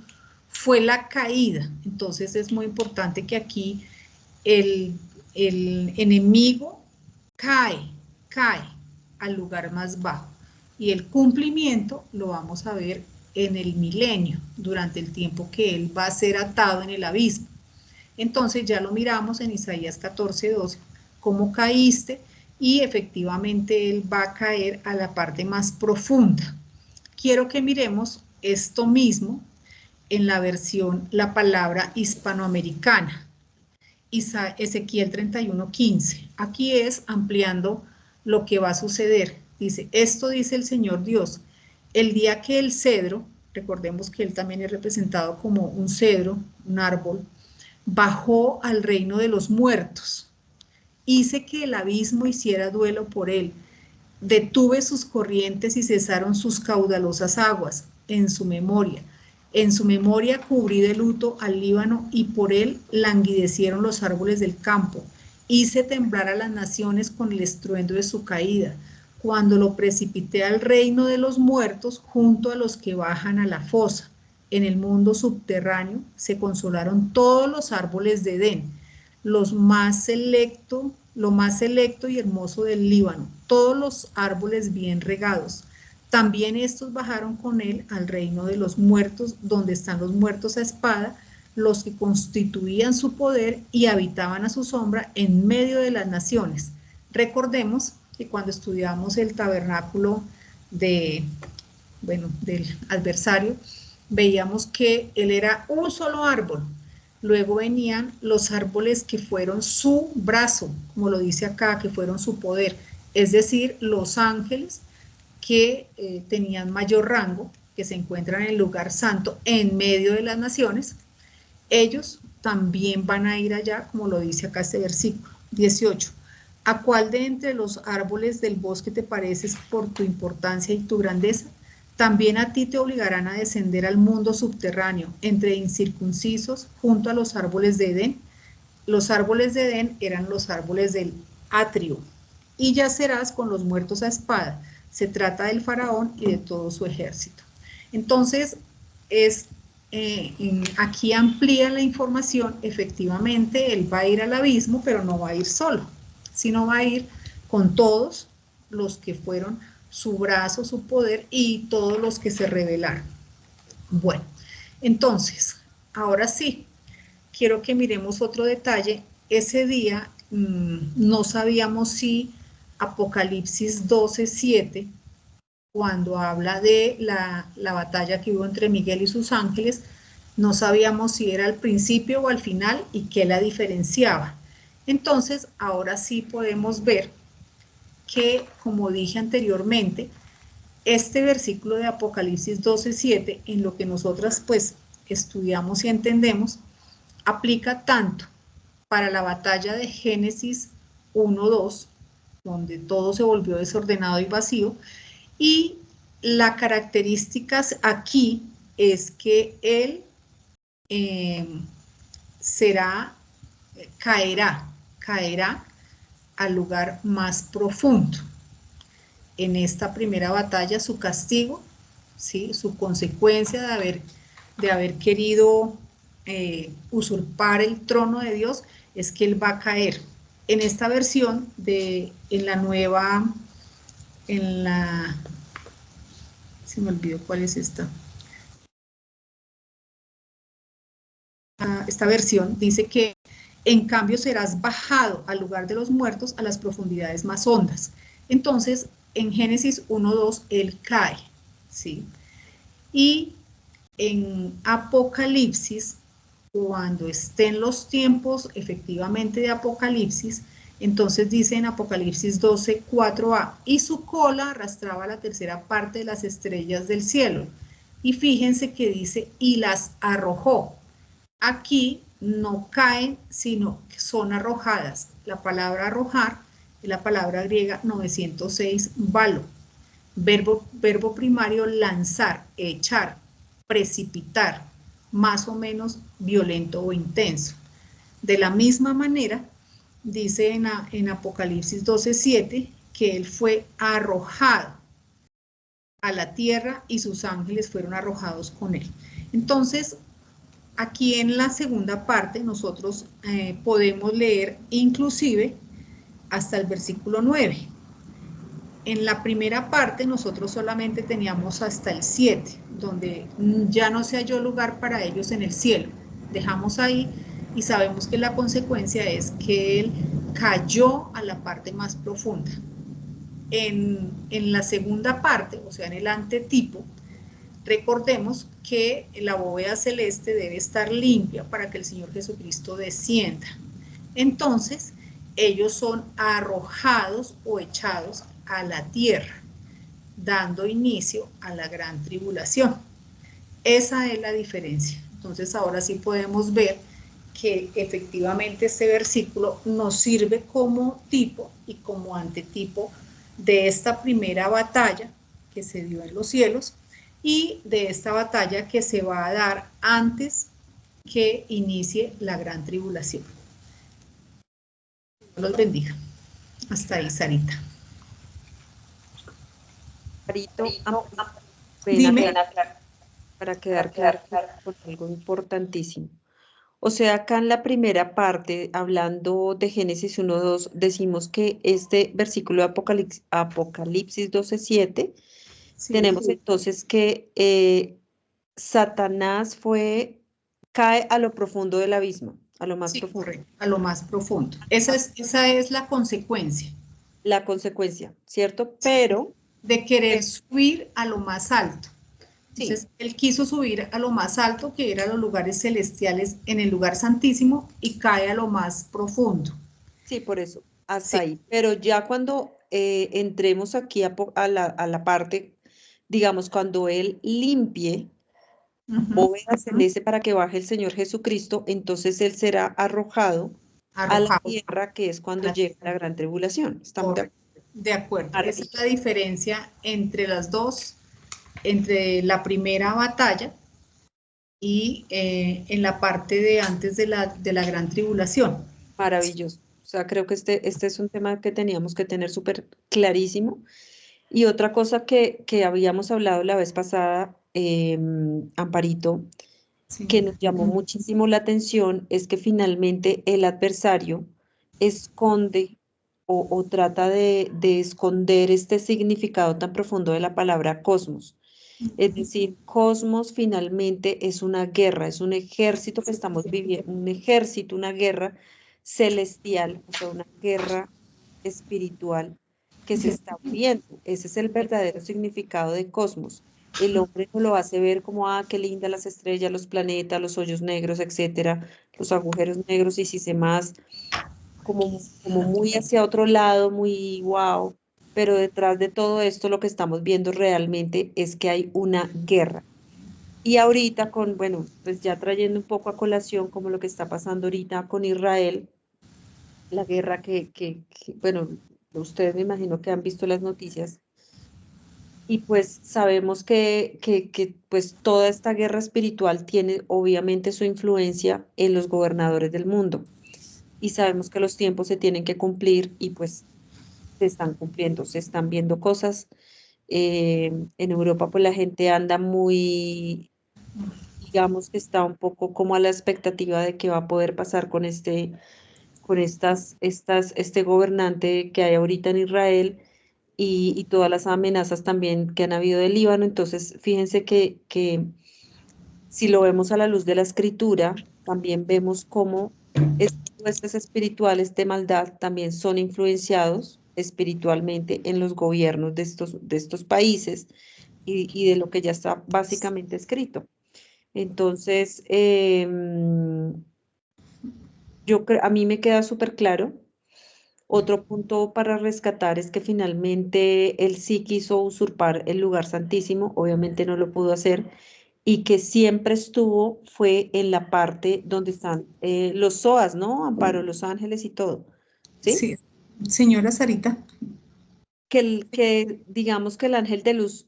fue la caída. Entonces es muy importante que aquí el enemigo cae al lugar más bajo, y el cumplimiento lo vamos a ver en el milenio, durante el tiempo que él va a ser atado en el abismo. Entonces ya lo miramos en Isaías 14:12, cómo caíste, y efectivamente él va a caer a la parte más profunda. Quiero que miremos esto mismo en la versión, la palabra hispanoamericana, Ezequiel 31:15. Aquí es ampliando lo que va a suceder. Dice, esto dice el Señor Dios, el día que el cedro, recordemos que él también es representado como un cedro, un árbol, bajó al reino de los muertos, hice que el abismo hiciera duelo por él, detuve sus corrientes y cesaron sus caudalosas aguas en su memoria. En su memoria cubrí de luto al Líbano y por él languidecieron los árboles del campo. Hice temblar a las naciones con el estruendo de su caída, cuando lo precipité al reino de los muertos junto a los que bajan a la fosa. En el mundo subterráneo se consolaron todos los árboles de Edén, lo más selecto y hermoso del Líbano, todos los árboles bien regados, También estos bajaron con él al reino de los muertos, donde están los muertos a espada, los que constituían su poder y habitaban a su sombra en medio de las naciones. Recordemos que cuando estudiamos el tabernáculo del adversario, veíamos que él era un solo árbol. Luego venían los árboles que fueron su brazo, como lo dice acá, que fueron su poder, es decir, los ángeles que tenían mayor rango, que se encuentran en el lugar santo en medio de las naciones. Ellos también van a ir allá, como lo dice acá este versículo 18. ¿A cuál de entre los árboles del bosque te pareces por tu importancia y tu grandeza? También a ti te obligarán a descender al mundo subterráneo, entre incircuncisos, junto a los árboles de Edén. Los árboles de Edén eran los árboles del atrio. Y yacerás con los muertos a espada. Se trata del faraón y de todo su ejército. Entonces, aquí amplía la información. Efectivamente, él va a ir al abismo, pero no va a ir solo, sino va a ir con todos los que fueron su brazo, su poder y todos los que se rebelaron. Bueno, entonces, ahora sí, quiero que miremos otro detalle. Ese día no sabíamos si Apocalipsis 12:7, cuando habla de la batalla que hubo entre Miguel y sus ángeles, no sabíamos si era al principio o al final y qué la diferenciaba. Entonces, ahora sí podemos ver que, como dije anteriormente, este versículo de Apocalipsis 12:7, en lo que nosotras pues estudiamos y entendemos, aplica tanto para la batalla de Génesis 1:2, donde todo se volvió desordenado y vacío, y la característica aquí es que él caerá al lugar más profundo. En esta primera batalla, su castigo, ¿sí?, su consecuencia de haber querido usurpar el trono de Dios, es que él va a caer. En esta versión, se me olvidó cuál es esta. Esta versión dice que en cambio serás bajado al lugar de los muertos, a las profundidades más hondas. Entonces, en Génesis 1:2, él cae, ¿sí? Y en Apocalipsis, cuando estén los tiempos efectivamente de Apocalipsis, entonces dice en Apocalipsis 12:4a, y su cola arrastraba la tercera parte de las estrellas del cielo. Y fíjense que dice, y las arrojó. Aquí no caen, sino que son arrojadas. La palabra arrojar es la palabra griega 906, balo. Verbo primario, lanzar, echar, precipitar, más o menos violento o intenso. De la misma manera, dice en Apocalipsis 12:7 que él fue arrojado a la tierra y sus ángeles fueron arrojados con él. Entonces, aquí en la segunda parte nosotros podemos leer inclusive hasta el versículo 9. En la primera parte nosotros solamente teníamos hasta el 7, donde ya no se halló lugar para ellos en el cielo. Dejamos ahí y sabemos que la consecuencia es que él cayó a la parte más profunda. En la segunda parte, o sea, en el antetipo, recordemos que la bóveda celeste debe estar limpia para que el Señor Jesucristo descienda. Entonces, ellos son arrojados o echados a la tierra, dando inicio a la gran tribulación. Esa es la diferencia. Entonces, ahora sí podemos ver que efectivamente este versículo nos sirve como tipo y como antetipo de esta primera batalla que se dio en los cielos y de esta batalla que se va a dar antes que inicie la gran tribulación. Dios los bendiga. Hasta ahí, Sarita. Sarito, Dime. para quedar claro con algo importantísimo. O sea, acá en la primera parte, hablando de Génesis 1:2, decimos que este versículo de Apocalipsis 12:7 Sí, tenemos entonces que Satanás cae a lo profundo del abismo, a lo más sí, profundo. correcto, a lo más profundo. Esa es la consecuencia La consecuencia, ¿cierto? Pero, de querer subir a lo más alto. sí, Entonces, él quiso subir a lo más alto, que eran los lugares celestiales en el lugar santísimo, y cae a lo más profundo. sí, por eso, hasta Sí. ahí. Pero ya cuando entremos aquí a la parte, digamos, cuando Él limpie bóveda celeste para que baje el Señor Jesucristo, entonces Él será arrojado a la Arrojado. tierra, que es cuando llega la gran tribulación. ¿Estamos de Correcto. De acuerdo. acuerdo? Esa es la diferencia entre las dos, entre la primera batalla y en la parte de antes de la gran tribulación. Maravilloso. O sea, creo que este es un tema que teníamos que tener súper clarísimo. Y otra cosa que habíamos hablado la vez pasada, Amparito, Sí. que nos llamó muchísimo la atención, es que finalmente el adversario esconde o trata de esconder este significado tan profundo de la palabra cosmos. Es decir, cosmos finalmente es una guerra, es un ejército que estamos viviendo, un ejército, una guerra celestial, o sea, una guerra espiritual que se está viviendo. Ese es el verdadero significado de cosmos. El hombre no lo hace ver como, ah, qué lindas las estrellas, los planetas, los hoyos negros, etcétera, los agujeros negros, y si se más, como muy hacia otro lado, muy wow, pero detrás de todo esto lo que estamos viendo realmente es que hay una guerra. Y ahorita bueno, pues ya trayendo un poco a colación como lo que está pasando ahorita con Israel, la guerra bueno, ustedes me imagino que han visto las noticias, y pues sabemos que pues toda esta guerra espiritual tiene obviamente su influencia en los gobernadores del mundo, y sabemos que los tiempos se tienen que cumplir y pues se están cumpliendo, se están viendo cosas. En Europa, pues la gente anda muy, digamos que está un poco como a la expectativa de qué va a poder pasar con este gobernante que hay ahorita en Israel, y todas las amenazas también que han habido del Líbano. Entonces, fíjense que si lo vemos a la luz de la escritura, también vemos cómo estos huestes espirituales de maldad también son influenciados espiritualmente en los gobiernos de estos países, y de lo que ya está básicamente escrito. Entonces, a mí me queda súper claro. Otro punto para rescatar es que finalmente él sí quiso usurpar el lugar santísimo, obviamente no lo pudo hacer, y que siempre fue en la parte donde están los SOAS, ¿no? Amparo, los ángeles y todo, ¿sí? Sí. Señora Sarita. Que digamos que el ángel de luz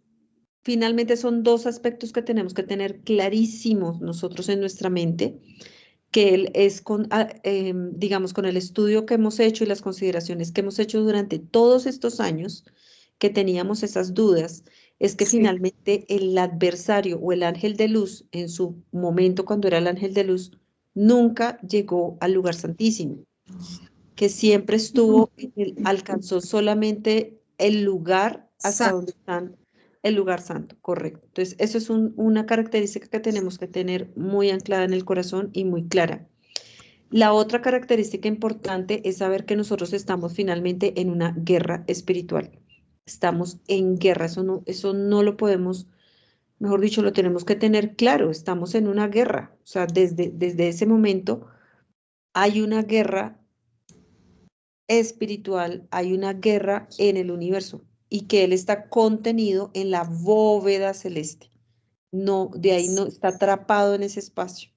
finalmente son dos aspectos que tenemos que tener clarísimos nosotros en nuestra mente, que él es digamos, con el estudio que hemos hecho y las consideraciones que hemos hecho durante todos estos años, que teníamos esas dudas, es que Sí. finalmente el adversario o el ángel de luz, en su momento cuando era el ángel de luz, nunca llegó al lugar santísimo, que siempre alcanzó solamente el lugar hasta donde están el lugar santo, correcto. Entonces, eso es una característica que tenemos que tener muy anclada en el corazón y muy clara. La otra característica importante es saber que nosotros estamos finalmente en una guerra espiritual. Estamos en guerra, eso no lo podemos, mejor dicho, lo tenemos que tener claro, estamos en una guerra. O sea, desde ese momento hay una guerra espiritual, hay una guerra en el universo, y que Él está contenido en la bóveda celeste. No, de ahí no está atrapado en ese espacio.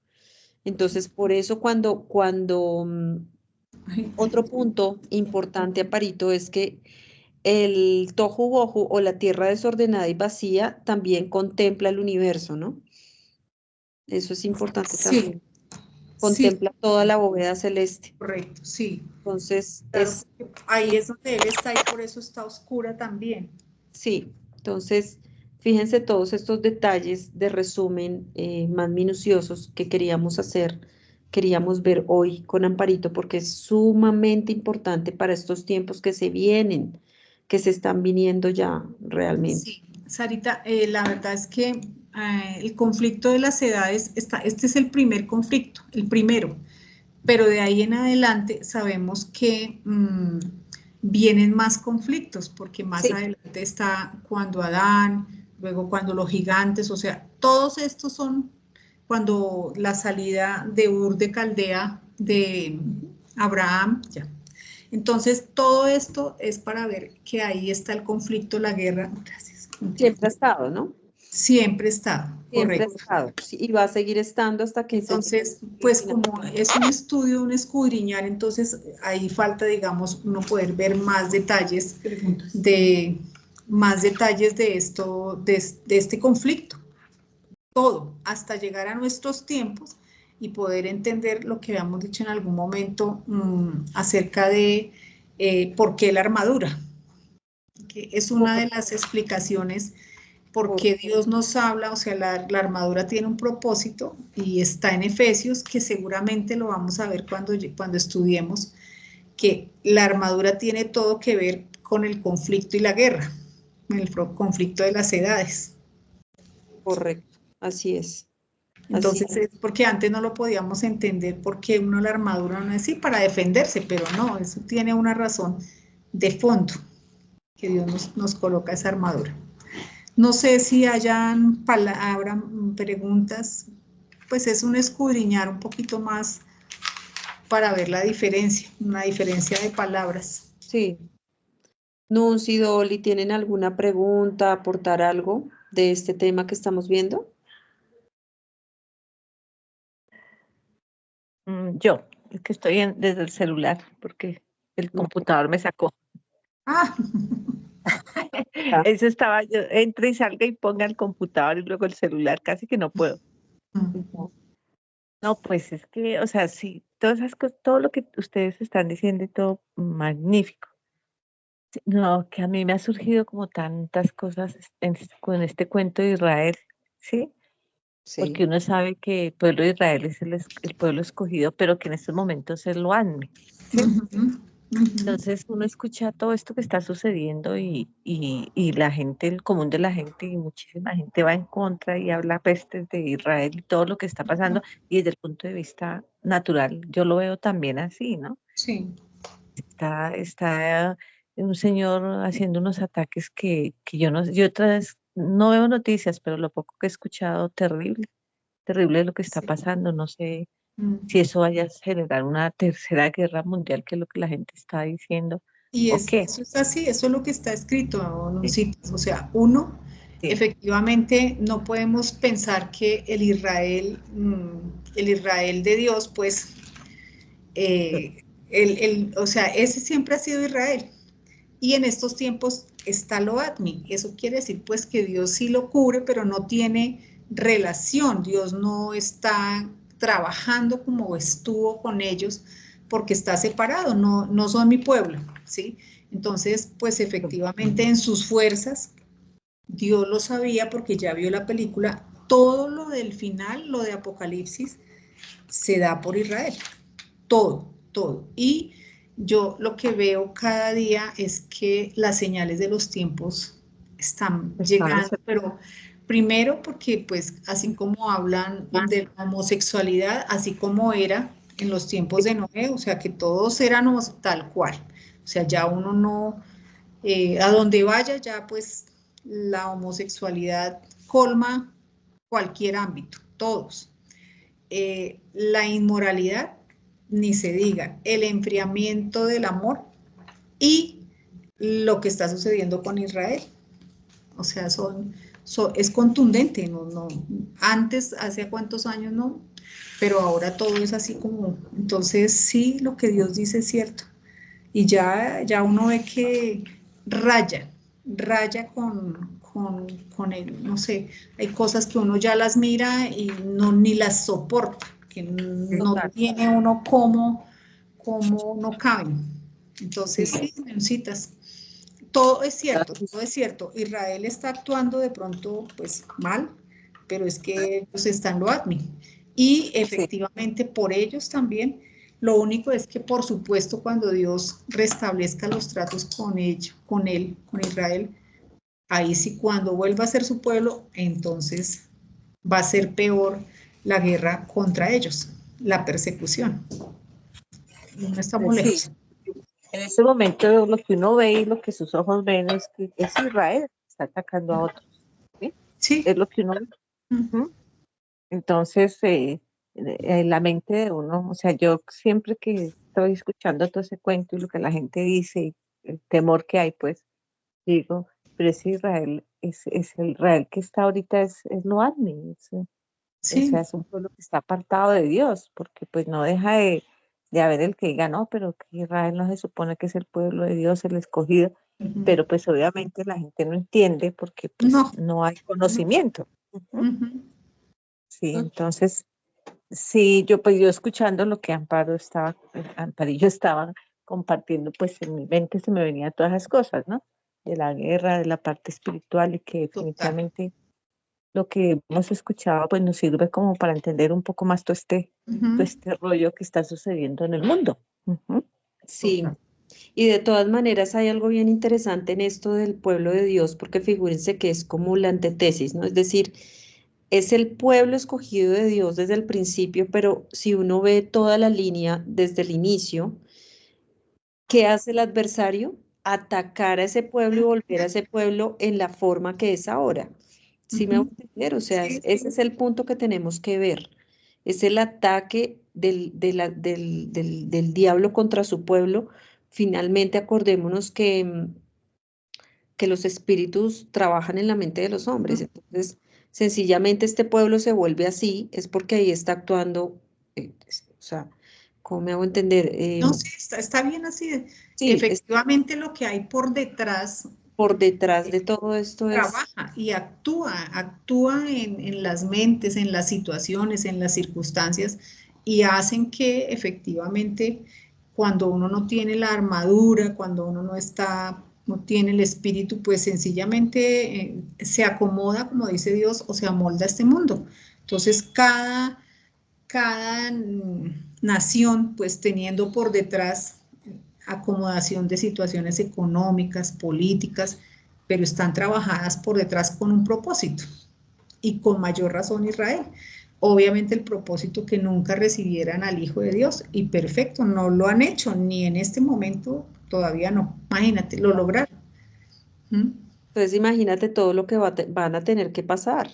Entonces, por eso otro punto importante, Aparito, es que el tohu bohu o la tierra desordenada y vacía también contempla el universo, ¿no? Eso es importante Sí, también. sí, Contempla toda la bóveda celeste. correcto, sí. Entonces, Claro, ahí es donde él está y por eso está oscura también. sí, entonces, fíjense todos estos detalles de resumen más minuciosos que queríamos ver hoy con Amparito, porque es sumamente importante para estos tiempos que se vienen, que se están viniendo ya realmente. Sí, Sarita, la verdad es que el conflicto de las edades, este es el primer conflicto, el primero, pero de ahí en adelante sabemos que vienen más conflictos, porque más Sí, adelante está cuando Adán, luego cuando los gigantes, o sea, todos estos son cuando la salida de Ur de Caldea de Abraham, ya. Entonces, todo esto es para ver que ahí está el conflicto, la guerra. Gracias. siempre ha estado, ¿no? Siempre está, Siempre ha correcto. estado. Sí, y va a seguir estando hasta que se llegue Entonces, al pues final. como es un estudio, un escudriñar, entonces ahí falta, digamos, uno poder ver más detalles más detalles de esto, de este conflicto, todo, hasta llegar a nuestros tiempos y poder entender lo que habíamos dicho en algún momento acerca de por qué la armadura, que es una de las explicaciones porque Dios nos habla, o sea, la armadura tiene un propósito y está en Efesios, que seguramente lo vamos a ver cuando estudiemos, que la armadura tiene todo que ver con el conflicto y la guerra, el conflicto de las edades. Correcto, así es. Así Entonces, es porque antes no lo podíamos entender, porque uno la armadura no es así para defenderse, pero no, eso tiene una razón de fondo, que Dios nos coloca esa armadura. No sé si hayan preguntas, pues es un escudriñar un poquito más para ver la diferencia, una diferencia de palabras. sí. Nunci, Dolly, ¿tienen alguna pregunta, aportar algo de este tema que estamos viendo? Yo, es que estoy desde el celular porque el computador me sacó. Ah, Eso estaba, yo entre y salga y ponga el computador y luego el celular, casi que no puedo. No, pues es que, o sea, sí, todas esas cosas, todo lo que ustedes están diciendo y todo magnífico. Sí, no, que a mí me ha surgido como tantas cosas con este cuento de Israel, ¿sí? Sí. Porque uno sabe que el pueblo de Israel es el pueblo escogido, pero que en estos momentos es lo admi, ¿sí? Entonces uno escucha todo esto que está sucediendo y la gente, el común de la gente y muchísima gente va en contra y habla pestes de Israel y todo lo que está pasando y desde el punto de vista natural yo lo veo también así, ¿no? sí. Está un señor haciendo unos ataques que yo no, yo otra vez no veo noticias, pero lo poco que he escuchado, terrible, terrible lo que está Sí. pasando, no sé si eso vaya a generar una tercera guerra mundial, que es lo que la gente está diciendo, Y o qué. eso es así, eso es lo que está escrito, Sí, Nuncitas. O sea, uno, sí, efectivamente, no podemos pensar que el Israel de Dios, pues, o sea, ese siempre ha sido Israel. Y en estos tiempos está lo admi. Eso quiere decir, pues, que Dios sí lo cubre, pero no tiene relación. Dios no está trabajando como estuvo con ellos porque está separado, no son mi pueblo, ¿sí? Entonces, pues efectivamente en sus fuerzas, Dios lo sabía porque ya vio la película, todo lo del final, lo de Apocalipsis, se da por Israel, todo, todo. Y yo lo que veo cada día es que las señales de los tiempos están están llegando, acercando. pero primero porque pues así como hablan de la homosexualidad, así como era en los tiempos de Noé, o sea que todos eran tal cual, o sea ya uno no, a donde vaya ya pues la homosexualidad colma cualquier ámbito, todos. La inmoralidad, ni se diga, el enfriamiento del amor y lo que está sucediendo con Israel. O sea, es contundente, antes, hace cuántos años no, pero ahora todo es así como, entonces sí, lo que Dios dice es cierto. Y ya uno ve que raya con él, no sé, hay cosas que uno ya las mira y ni las soporta, que no Total. tiene uno cómo no caben. Entonces, Sí. sí, necesitas. Todo es cierto, todo es cierto. Israel está actuando de pronto, pues mal, pero es que ellos están lo admin. Y Sí. efectivamente por ellos también. Lo único es que, por supuesto, cuando Dios restablezca los tratos con él, con Israel, ahí sí cuando vuelva a ser su pueblo, entonces va a ser peor la guerra contra ellos, la persecución. No estamos Pues sí, lejos. en ese momento lo que uno ve y lo que sus ojos ven es que es Israel que está atacando a otros, ¿sí? Sí. Es lo que uno ve. Ujú. Entonces, en la mente de uno, o sea, yo siempre que estoy escuchando todo ese cuento y lo que la gente dice, y el temor que hay, pues digo, pero ese Israel, es el Israel que está ahorita, es lo admin, o Sí. sea, es un pueblo que está apartado de Dios, porque pues no deja de haber el que diga, no, pero que Israel no se supone que es el pueblo de Dios, el escogido, pero pues obviamente la gente no entiende porque pues No. no hay conocimiento. Ujú. Ujú. Sí, entonces, sí, yo escuchando lo que Amparillo estaba compartiendo, pues en mi mente se me venían todas esas cosas, ¿no? De la guerra, de la parte espiritual y que Total. definitivamente lo que hemos escuchado pues nos sirve como para entender un poco más todo Ujú. este rollo que está sucediendo en el mundo. Ujú. Sí, y de todas maneras hay algo bien interesante en esto del pueblo de Dios, porque figúrense que es como la antítesis, ¿no? Es decir, es el pueblo escogido de Dios desde el principio, pero si uno ve toda la línea desde el inicio, ¿qué hace el adversario? Atacar a ese pueblo y volver a ese pueblo en la forma que es ahora. ¿Sí me voy Ujú. a entender? O sea, Sí, ese es el punto que tenemos que ver. Es el ataque del diablo contra su pueblo. Finalmente, acordémonos que los espíritus trabajan en la mente de los hombres. Entonces, sencillamente este pueblo se vuelve así, es porque ahí está actuando, o sea, ¿cómo me hago entender? no, sí, está bien así. Sí, Efectivamente, lo que hay por detrás por detrás de todo esto es, trabaja y actúa en las mentes, en las situaciones, en las circunstancias y hacen que efectivamente cuando uno no tiene la armadura, cuando uno no tiene el espíritu, pues sencillamente se acomoda, como dice Dios, o se amolda a este mundo. Entonces, cada nación, pues teniendo por detrás acomodación de situaciones económicas, políticas, pero están trabajadas por detrás con un propósito y con mayor razón Israel. Obviamente el propósito que nunca recibieran al Hijo de Dios y perfecto, no lo han hecho ni en este momento, todavía no. Imagínate, lo lograron. ¿Mm? entonces imagínate todo lo que van a tener que pasar.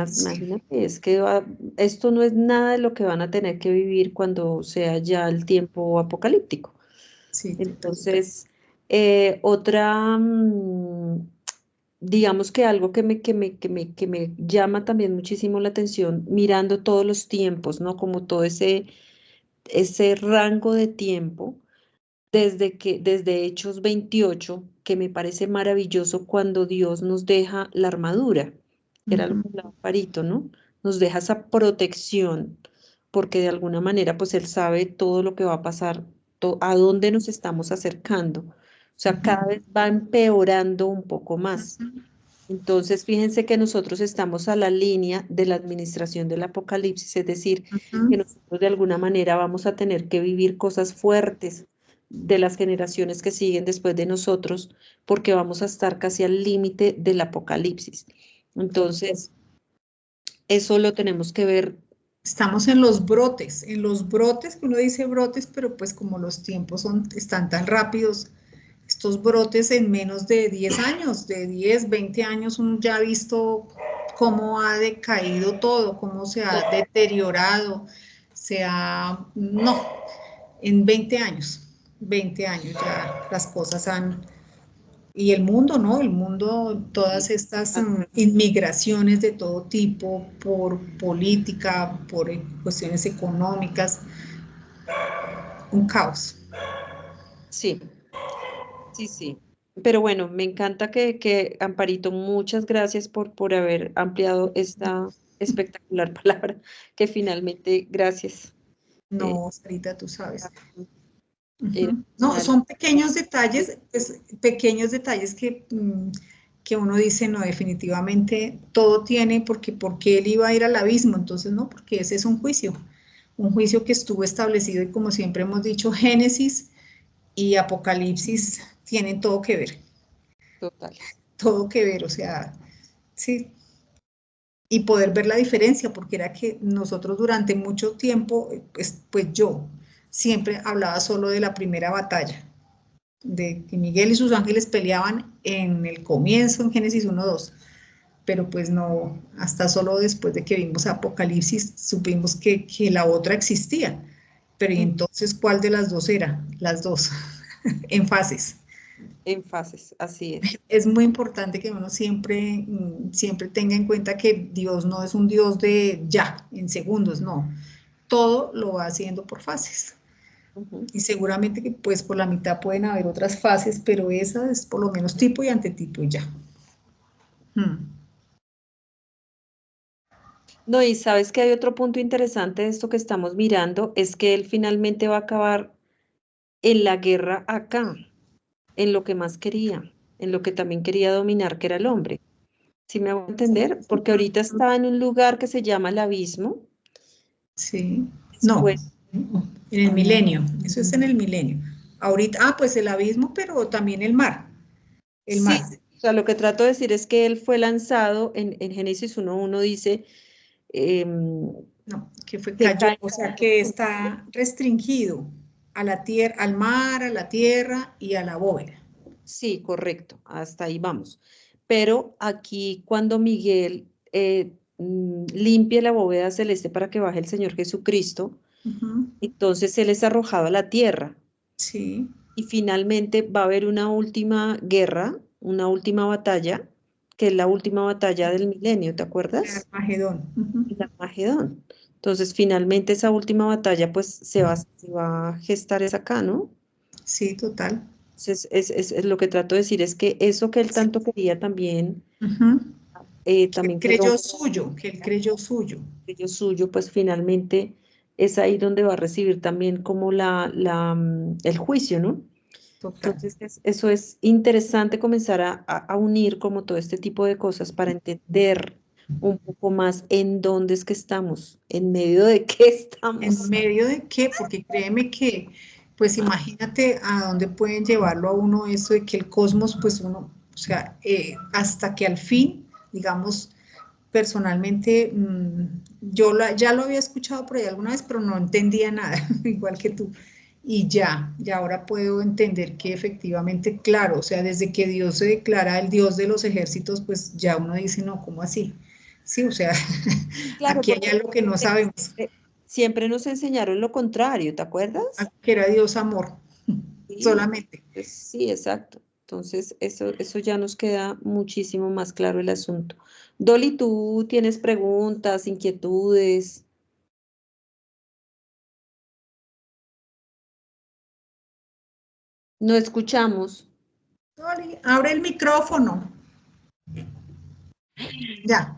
Sí, Imagínate, es que esto no es nada de lo que van a tener que vivir cuando sea ya el tiempo apocalíptico. sí, total. Entonces, otra, digamos que algo que me llama también muchísimo la atención, mirando todos los tiempos, ¿no? Como todo ese rango de tiempo, desde Hechos 28, que me parece maravilloso cuando Dios nos deja la armadura, que era lo Ujú, que hablaba Parito, ¿no? Nos deja esa protección, porque de alguna manera, pues Él sabe todo lo que va a pasar, a dónde nos estamos acercando. O sea, ujú, cada vez va empeorando un poco más. ujú, Entonces, fíjense que nosotros estamos a la línea de la administración del apocalipsis, es decir, que ujú. nosotros de alguna manera vamos a tener que vivir cosas fuertes de las generaciones que siguen después de nosotros, porque vamos a estar casi al límite del apocalipsis. Entonces, eso lo tenemos que ver. Estamos en los brotes, que uno dice brotes, pero pues como los tiempos están tan rápidos, estos brotes en menos de 10 años, de 10, 20 años, uno ya ha visto cómo ha decaído todo, cómo se ha deteriorado, no, en 20 años ya las cosas y el mundo, ¿no? El mundo, todas estas inmigraciones de todo tipo, por política, por cuestiones económicas, un caos. Sí, sí, sí. Pero bueno, me encanta que Amparito, muchas gracias por haber ampliado esta espectacular palabra, que finalmente, gracias. eh, No, Sarita, tú sabes. era Ujú. No, una de son las- pequeños detalles, pues, pequeños detalles que uno dice, no, definitivamente todo tiene, porque él iba a ir al abismo, entonces no, porque ese es un juicio que estuvo establecido y como siempre hemos dicho, Génesis y Apocalipsis tienen todo que ver. Total. todo que ver, o sea, sí. Y poder ver la diferencia, porque era que nosotros durante mucho tiempo, pues yo siempre hablaba solo de la primera batalla, de que Miguel y sus ángeles peleaban en el comienzo, en Génesis 1-2, pero pues no, hasta solo después de que vimos Apocalipsis supimos que la otra existía. Pero ¿y entonces cuál de las dos era? Las dos, en fases. En fases, así es. Es muy importante que uno siempre, siempre tenga en cuenta que Dios no es un Dios de ya, en segundos, no. Todo lo va haciendo por fases. Y seguramente que pues por la mitad pueden haber otras fases, pero esa es por lo menos tipo y antetipo y ya. No, y sabes que hay otro punto interesante de esto que estamos mirando, es que él finalmente va a acabar en la guerra acá, en lo que más quería, en lo que también quería dominar, que era el hombre. ¿Sí me hago entender? Porque ahorita está en un lugar que se llama el abismo. Sí, no, Después, en el milenio, eso es en el milenio. Ahorita, pues el abismo, pero también el mar, el sí, mar. o sea, lo que trato de decir es que él fue lanzado en Génesis 1:1 dice No, que fue que cayó, cae. o sea que está restringido a la tierra, al mar, a la tierra y a la bóveda. Sí, correcto, hasta ahí vamos. Pero aquí cuando Miguel limpia la bóveda celeste para que baje el Señor Jesucristo, entonces él es arrojado a la tierra Sí, y finalmente va a haber una última guerra, una última batalla, que es la última batalla del milenio, ¿te el acuerdas? Armagedón. El Armagedón. Entonces finalmente esa última batalla pues se va a gestar es acá, ¿no? Sí, total. Entonces, es lo que trato de decir es que eso que él tanto quería también, Que él también creyó suyo, que él creyó suyo. aquello suyo, pues finalmente es ahí donde va a recibir también como el juicio, ¿no? Total. Entonces, eso es interesante comenzar a unir como todo este tipo de cosas para entender un poco más en dónde es que estamos, en medio de qué ¿En estamos. medio de qué? Porque créeme que, pues imagínate a dónde pueden llevarlo a uno eso de que el cosmos, pues uno, o sea, hasta que al fin, digamos, personalmente, ya lo había escuchado por ahí alguna vez, pero no entendía nada, igual que tú. Y ya ahora puedo entender que efectivamente, claro, o sea, desde que Dios se declara el Dios de los ejércitos, pues ya uno dice, no, ¿cómo así? Sí, o sea, Claro, aquí hay porque algo que no sabemos, siempre nos enseñaron lo contrario, ¿te acuerdas? que era Dios amor, Sí, solamente. sí, exacto. Entonces, eso ya nos queda muchísimo más claro el asunto. Dolly, ¿tú tienes preguntas, inquietudes? No escuchamos. Oli, abre el micrófono. Ya.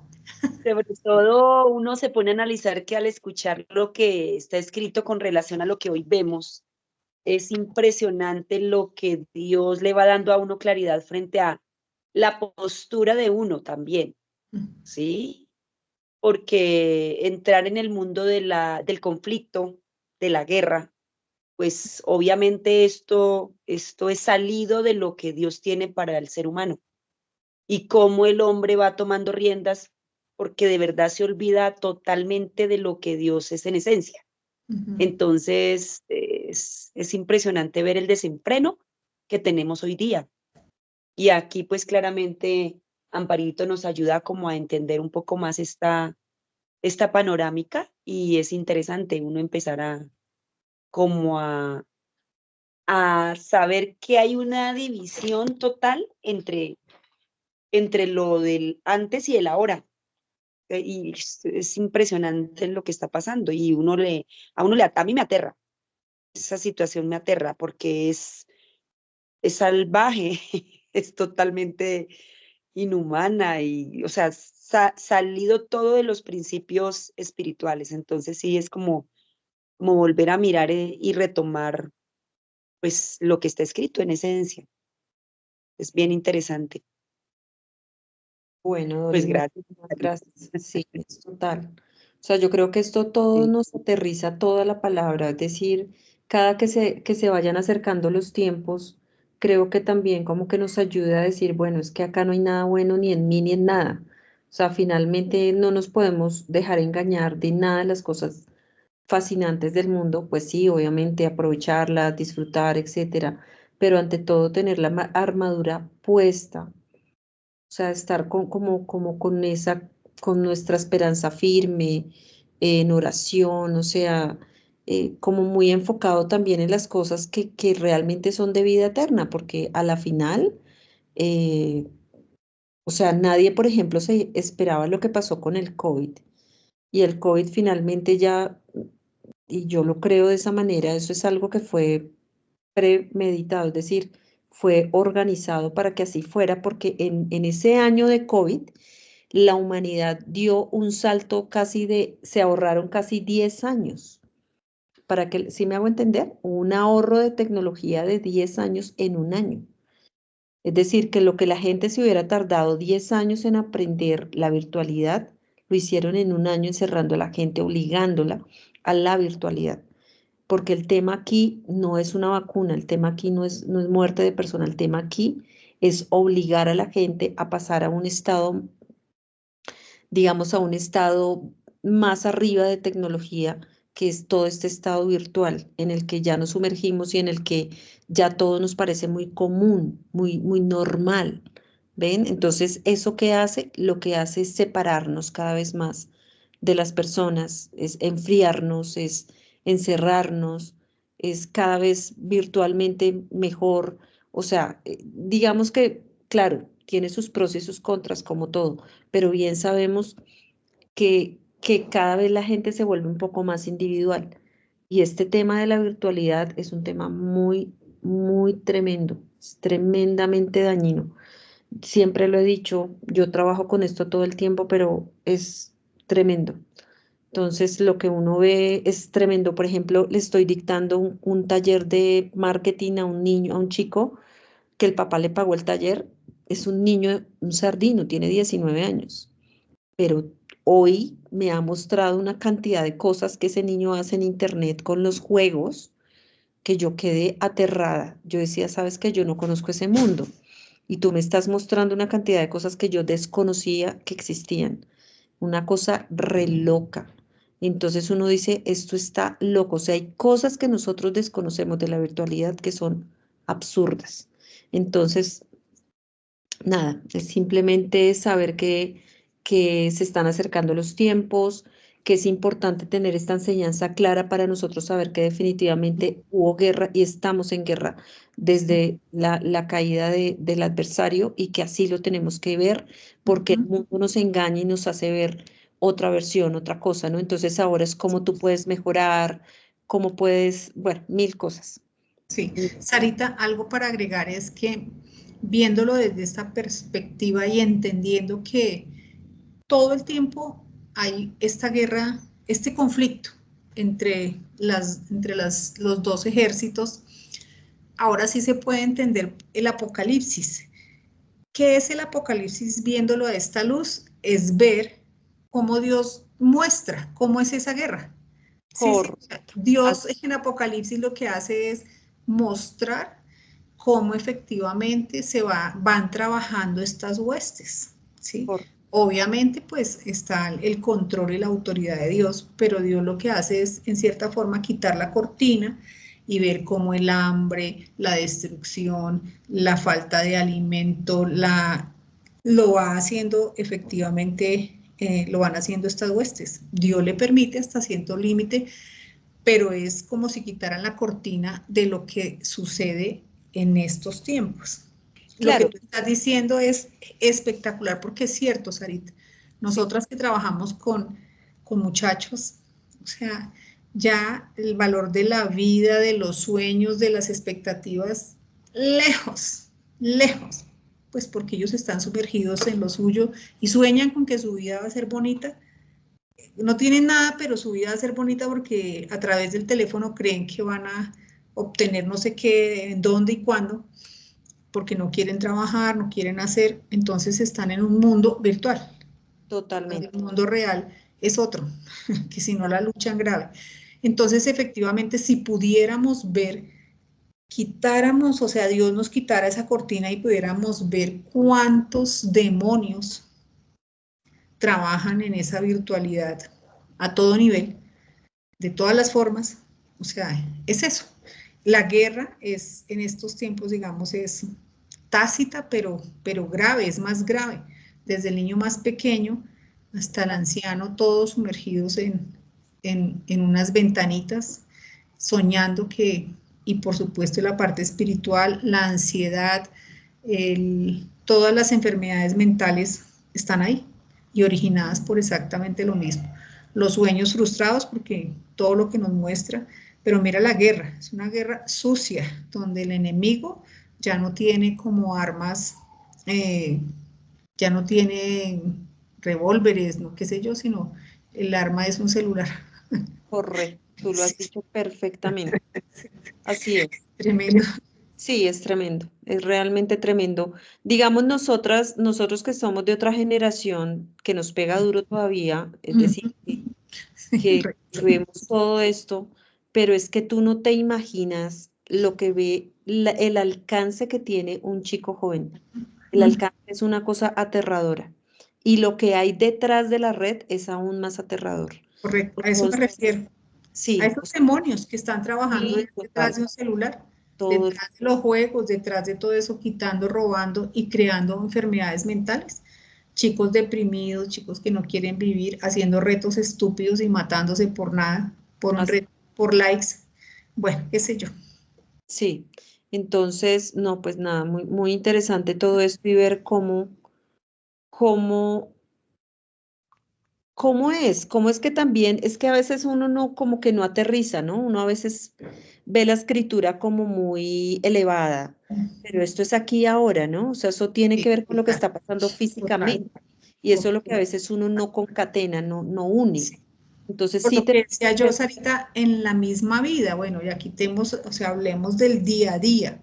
Sobre todo uno se pone a analizar que al escuchar lo que está escrito con relación a lo que hoy vemos, es impresionante lo que Dios le va dando a uno claridad frente a la postura de uno también, ¿sí? Porque entrar en el mundo del conflicto, de la guerra, pues obviamente esto es salido de lo que Dios tiene para el ser humano y cómo el hombre va tomando riendas porque de verdad se olvida totalmente de lo que Dios es en esencia. Entonces, es impresionante ver el desenfreno que tenemos hoy día. Y aquí, pues claramente, Amparito nos ayuda como a entender un poco más esta panorámica y es interesante uno empezar como a saber que hay una división total entre lo del antes y el ahora. Y es impresionante lo que está pasando y a mí me aterra, esa situación me aterra porque es salvaje, es totalmente inhumana y, o sea, salido todo de los principios espirituales. Entonces sí es como volver a mirar y retomar pues lo que está escrito en esencia. Es bien interesante. Bueno, Pues Dolly, gracias. muchísimas gracias. Sí, es total. O sea, yo creo que esto todo Sí, nos aterriza toda la palabra, es decir, cada que se vayan acercando los tiempos, creo que también como que nos ayuda a decir, bueno, es que acá no hay nada bueno ni en mí ni en nada. O sea, finalmente no nos podemos dejar engañar de nada de las cosas fascinantes del mundo, pues sí, obviamente aprovecharlas, disfrutar, etcétera, pero ante todo tener la armadura puesta, o sea, estar como con esa, con nuestra esperanza firme, en oración, o sea, como muy enfocado también en las cosas que realmente son de vida eterna, porque a la final, eh, o sea, nadie, por ejemplo, se esperaba lo que pasó con el COVID. Y el COVID finalmente ya, y yo lo creo de esa manera, eso es algo que fue premeditado, es decir, fue organizado para que así fuera, porque en ese año de COVID, la humanidad dio un salto casi se ahorraron casi 10 años. Para que, si me hago entender, un ahorro de tecnología de 10 años en un año. Es decir, que lo que la gente se hubiera tardado 10 años en aprender la virtualidad, lo hicieron en un año encerrando a la gente, obligándola a la virtualidad. Porque el tema aquí no es una vacuna, el tema aquí no es muerte de persona, el tema aquí es obligar a la gente a pasar a un estado, digamos, a un estado más arriba de tecnología, que es todo este estado virtual, en el que ya nos sumergimos y en el que ya todo nos parece muy común, muy normal. ¿Ven? Entonces, ¿eso qué hace? Lo que hace es separarnos cada vez más de las personas, es enfriarnos, es encerrarnos, es cada vez virtualmente mejor. O sea, digamos que, claro, tiene sus pros y sus contras, como todo, pero bien sabemos que cada vez la gente se vuelve un poco más individual. Y este tema de la virtualidad es un tema muy tremendo, es tremendamente dañino. Siempre lo he dicho, yo trabajo con esto todo el tiempo, pero es tremendo. Entonces, lo que uno ve es tremendo. Por ejemplo, le estoy dictando un taller de marketing a un niño, a un chico, que el papá le pagó el taller. Es un niño, un sardino, tiene 19 años, pero hoy me ha mostrado una cantidad de cosas que ese niño hace en internet con los juegos, que yo quedé aterrada. Yo decía, sabes que yo no conozco ese mundo y tú me estás mostrando una cantidad de cosas que yo desconocía que existían. Una cosa re loca. Entonces uno dice, esto está loco. O sea, hay cosas que nosotros desconocemos de la virtualidad que son absurdas. Entonces, nada, es simplemente saber que se están acercando los tiempos, que es importante tener esta enseñanza clara para nosotros saber que definitivamente hubo guerra y estamos en guerra desde la caída del adversario y que así lo tenemos que ver porque el mundo nos engaña y nos hace ver otra versión, otra cosa, ¿no? Entonces ahora es cómo tú puedes mejorar, cómo puedes, bueno, mil cosas. Sí, Sarita, algo para agregar es que viéndolo desde esta perspectiva y entendiendo que todo el tiempo hay esta guerra, este conflicto entre los dos ejércitos, ahora sí se puede entender el apocalipsis. ¿Qué es el apocalipsis viéndolo a esta luz? Es ver cómo Dios muestra cómo es esa guerra. Sí, sí. Dios en Apocalipsis lo que hace es mostrar cómo efectivamente van trabajando estas huestes, ¿sí? Obviamente, pues está el control y la autoridad de Dios, pero Dios lo que hace es, en cierta forma, quitar la cortina y ver cómo el hambre, la destrucción, la falta de alimento, lo va haciendo efectivamente, lo van haciendo estas huestes. Dios le permite hasta cierto límite, pero es como si quitaran la cortina de lo que sucede en estos tiempos. Claro. Lo que tú estás diciendo es espectacular porque es cierto, Sarita. Nosotras que trabajamos con muchachos, o sea, ya el valor de la vida, de los sueños, de las expectativas, lejos, lejos, pues porque ellos están sumergidos en lo suyo y sueñan con que su vida va a ser bonita. No tienen nada, pero su vida va a ser bonita porque a través del teléfono creen que van a obtener no sé qué, en dónde y cuándo, porque no quieren trabajar, no quieren hacer, entonces están en un mundo virtual. Totalmente. El mundo real es otro, que si no la luchan grave. Entonces, efectivamente, si pudiéramos ver quitáramos, o sea, Dios nos quitara esa cortina y pudiéramos ver cuántos demonios trabajan en esa virtualidad a todo nivel, de todas las formas, o sea, es eso. La guerra es, en estos tiempos, digamos, es tácita, pero grave, es más grave. Desde el niño más pequeño hasta el anciano, todos sumergidos en unas ventanitas, soñando que, y por supuesto la parte espiritual, la ansiedad, todas las enfermedades mentales están ahí y originadas por exactamente lo mismo. Los sueños frustrados, porque todo lo que nos muestra, pero mira la guerra, es una guerra sucia, donde el enemigo ya no tiene como armas, ya no tiene revólveres, no qué sé yo, sino el arma es un celular. Correcto, tú lo has dicho perfectamente. Así es. Tremendo. Sí, es tremendo, es realmente tremendo. Digamos nosotros que somos de otra generación, que nos pega duro todavía, es decir, que vemos todo esto, pero es que tú no te imaginas lo que ve, el alcance que tiene un chico joven. El alcance es una cosa aterradora y lo que hay detrás de la red es aún más aterrador. Correcto, a eso me Entonces, refiero. A sí, esos demonios que están trabajando sí, detrás total, de un celular, todo, detrás de los juegos, detrás de todo eso, quitando, robando y creando enfermedades mentales. Chicos deprimidos, chicos que no quieren vivir, haciendo retos estúpidos y matándose por nada, por un así. reto, por likes. Bueno, qué sé yo. Sí, entonces, no, pues nada, muy, muy interesante todo esto y ver cómo, cómo es que también, es que a veces uno no, como que no aterriza, ¿no? Uno a veces ve la escritura como muy elevada, pero esto es aquí y ahora, ¿no? O sea, eso tiene Sí, que ver con lo que total, está pasando total, físicamente y eso es lo que a veces uno no concatena, no une. sí. Entonces Por sí lo que te... decía yo, Sarita, en la misma vida, bueno, ya quitemos, o sea, hablemos del día a día.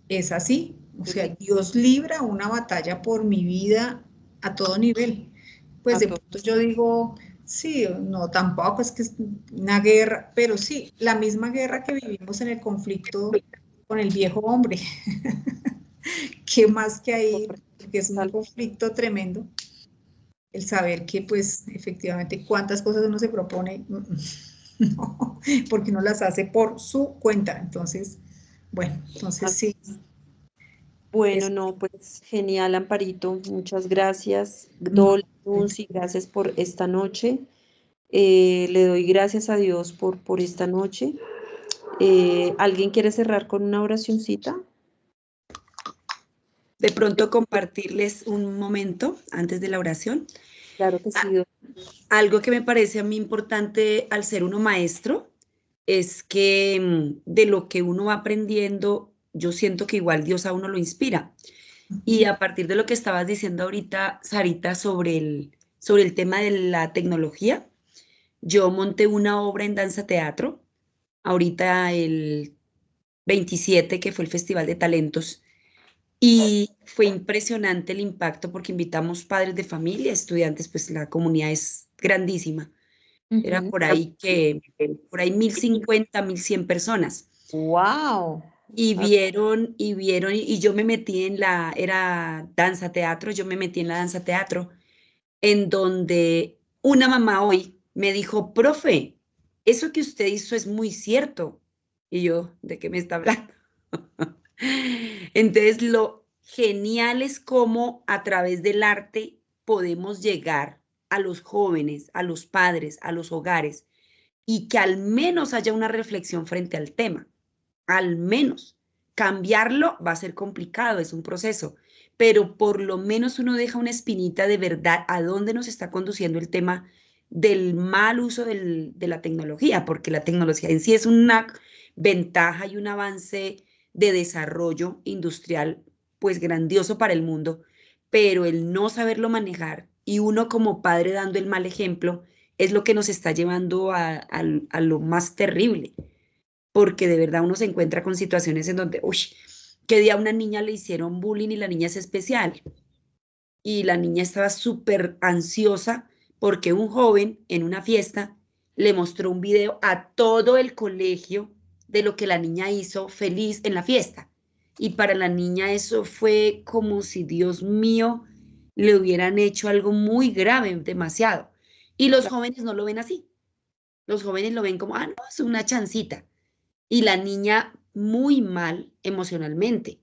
Es así, o sea, Dios libra una batalla por mi vida a todo nivel. Pues a de todo. pronto yo digo, sí, no, tampoco es que es una guerra, pero sí, la misma guerra que vivimos en el conflicto con el viejo hombre. ¿Qué más que ahí? Porque es un conflicto tremendo. El saber que, pues, efectivamente, cuántas cosas uno se propone, no, porque uno las hace por su cuenta. Entonces, bueno, entonces sí, Bueno, es no, pues genial, Amparito. Muchas gracias. no, Dol, y gracias por esta noche. Le doy gracias a Dios por esta noche. ¿Alguien quiere cerrar con una oracioncita? De pronto compartirles un momento antes de la oración. Claro que sí, Dol. Algo que me parece a mí importante al ser uno maestro es que de lo que uno va aprendiendo, yo siento que igual Dios a uno lo inspira. Y a partir de lo que estabas diciendo ahorita, Sarita, sobre el tema de la tecnología, yo monté una obra en danza teatro, ahorita el 27, que fue el Festival de Talentos, y fue impresionante el impacto porque invitamos padres de familia, estudiantes, pues la comunidad es grandísima. Era Ujú. por ahí que, por ahí 1050, 1100 personas. Wow. Y yo me metí en era danza teatro, yo me metí en la danza teatro, en donde una mamá hoy me dijo, profe, eso que usted hizo es muy cierto. Y yo, ¿de qué me está hablando? Entonces, lo genial es cómo a través del arte podemos llegar a los jóvenes, a los padres, a los hogares, y que al menos haya una reflexión frente al tema, al menos. Cambiarlo va a ser complicado, es un proceso, pero por lo menos uno deja una espinita de verdad a dónde nos está conduciendo el tema del mal uso de la tecnología, porque la tecnología en sí es una ventaja y un avance de desarrollo industrial, pues grandioso para el mundo, pero el no saberlo manejar y uno como padre dando el mal ejemplo es lo que nos está llevando a lo más terrible, porque de verdad uno se encuentra con situaciones en donde, uy, que día a una niña le hicieron bullying y la niña es especial, y la niña estaba súper ansiosa porque un joven en una fiesta le mostró un video a todo el colegio de lo que la niña hizo feliz en la fiesta. Y para la niña eso fue como si, Dios mío, le hubieran hecho algo muy grave, demasiado. Y los jóvenes no lo ven así. Los jóvenes lo ven como, ah, no, es una chancita. Y la niña muy mal emocionalmente.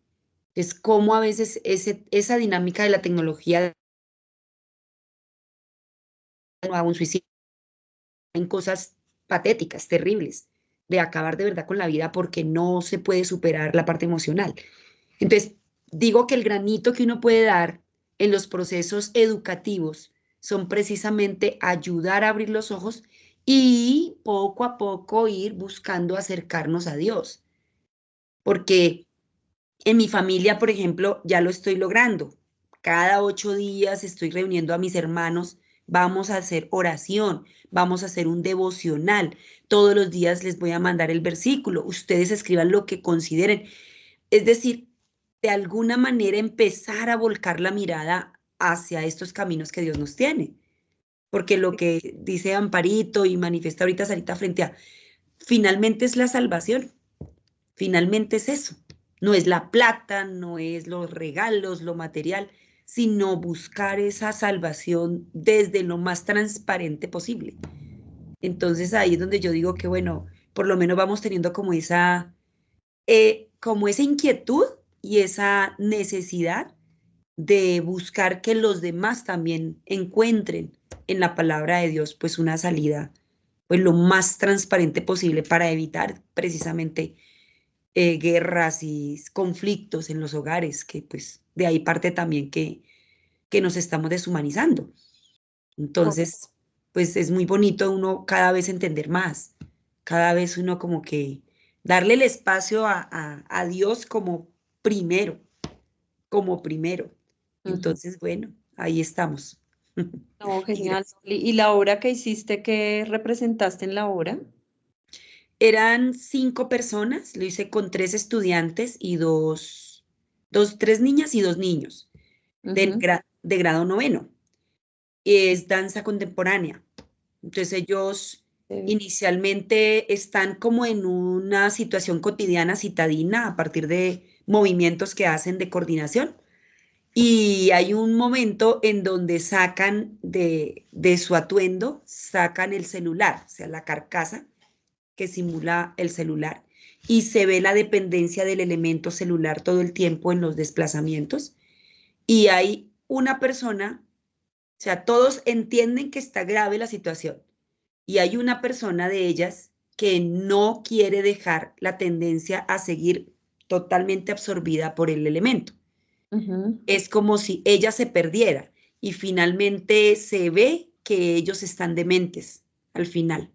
Es como a veces esa dinámica de la tecnología a un suicidio en cosas patéticas, terribles, de acabar de verdad con la vida porque no se puede superar la parte emocional. Entonces, digo que el granito que uno puede dar en los procesos educativos son precisamente ayudar a abrir los ojos y poco a poco ir buscando acercarnos a Dios. Porque en mi familia, por ejemplo, ya lo estoy logrando. Cada 8 días estoy reuniendo a mis hermanos, vamos a hacer oración, vamos a hacer un devocional. Todos los días les voy a mandar el versículo. Ustedes escriban lo que consideren. Es decir, de alguna manera empezar a volcar la mirada hacia estos caminos que Dios nos tiene. Porque lo que dice Amparito y manifiesta ahorita Sarita frente a, finalmente es la salvación, finalmente es eso. No es la plata, no es los regalos, lo material, sino buscar esa salvación desde lo más transparente posible. Entonces ahí es donde yo digo que, bueno, por lo menos vamos teniendo como esa inquietud y esa necesidad de buscar que los demás también encuentren en la palabra de Dios pues una salida pues lo más transparente posible para evitar precisamente guerras y conflictos en los hogares, que pues de ahí parte también que nos estamos deshumanizando. Entonces, pues es muy bonito uno cada vez entender más, cada vez uno como que darle el espacio a Dios como primero. Ujú. Entonces, bueno, ahí estamos. No, Y genial. gracias. ¿Y la obra que hiciste, qué representaste en la obra? Eran 5 personas, lo hice con 3 estudiantes y tres niñas y 2 niños Ujú. de grado noveno. Es danza contemporánea. Entonces ellos Sí. inicialmente están como en una situación cotidiana citadina a partir de movimientos que hacen de coordinación. Y hay un momento en donde sacan de su atuendo, sacan el celular, o sea, la carcasa que simula el celular. Y se ve la dependencia del elemento celular todo el tiempo en los desplazamientos. Y hay una persona, o sea, todos entienden que está grave la situación. Y hay una persona de ellas que no quiere dejar la tendencia a seguir totalmente absorbida por el elemento. Ujú. Es como si ella se perdiera y finalmente se ve que ellos están dementes al final,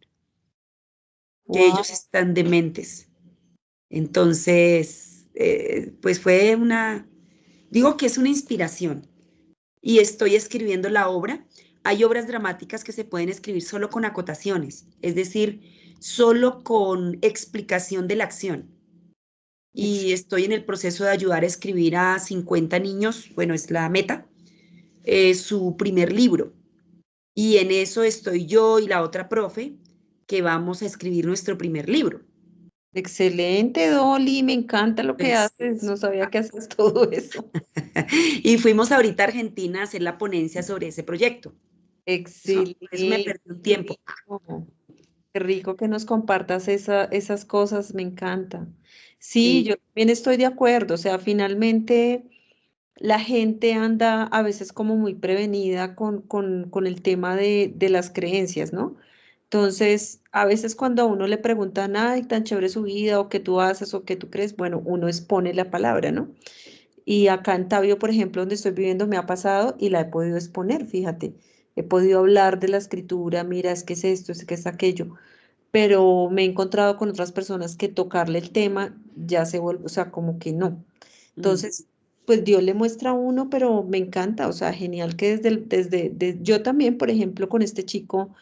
que Wow. ellos están dementes. Entonces, pues fue digo que es una inspiración y estoy escribiendo la obra. Hay obras dramáticas que se pueden escribir solo con acotaciones, es decir, solo con explicación de la acción. Y estoy en el proceso de ayudar a escribir a 50 niños, bueno, es la meta, su primer libro. Y en eso estoy yo y la otra profe, que vamos a escribir nuestro primer libro. Excelente, Dolly, me encanta lo que Pues, haces. No sabía que haces todo eso. y fuimos ahorita a Argentina a hacer la ponencia sobre ese proyecto. Eso me Excelente. perdió un tiempo. Oh, qué rico que nos compartas esas cosas, me encanta. Sí, Sí. yo también estoy de acuerdo. O sea, finalmente la gente anda a veces como muy prevenida con el tema de las creencias, ¿no? Entonces, a veces cuando a uno le preguntan, ay, tan chévere su vida, o qué tú haces, o qué tú crees, bueno, uno expone la palabra, ¿no? Y acá en Tabio, por ejemplo, donde estoy viviendo, me ha pasado y la he podido exponer, fíjate. He podido hablar de la escritura, mira, es que es esto, es que es aquello, pero me he encontrado con otras personas que tocarle el tema ya se vuelve, o sea, como que no. Mm, Entonces, pues Dios le muestra a uno, pero me encanta, o sea, genial que yo también, por ejemplo, con este chico,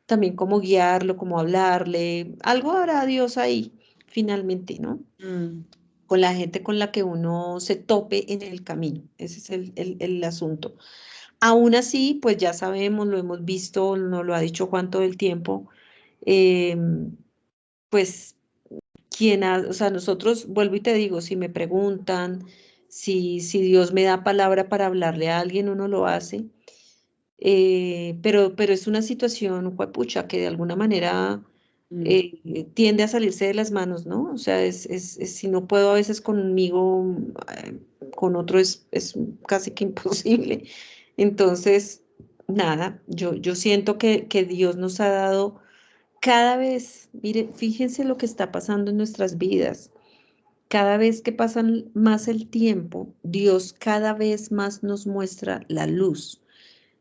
también como guiarlo, como hablarle, algo hará Dios ahí, finalmente, ¿no? mm, Con la gente con la que uno se tope en el camino. Ese es el asunto. Aún así, pues ya sabemos, lo hemos visto, nos lo ha dicho Juan todo el tiempo, em, pues o sea, nosotros, vuelvo y te digo, si me preguntan, si Dios me da palabra para hablarle a alguien, uno lo hace. Pero es una situación, juepucha, que de alguna manera tiende a salirse de las manos, ¿no? O sea, si no puedo a veces conmigo, con otro es casi que imposible. Entonces, nada, yo siento que Dios nos ha dado cada vez, mire, fíjense lo que está pasando en nuestras vidas. Cada vez que pasan más el tiempo, Dios cada vez más nos muestra la luz.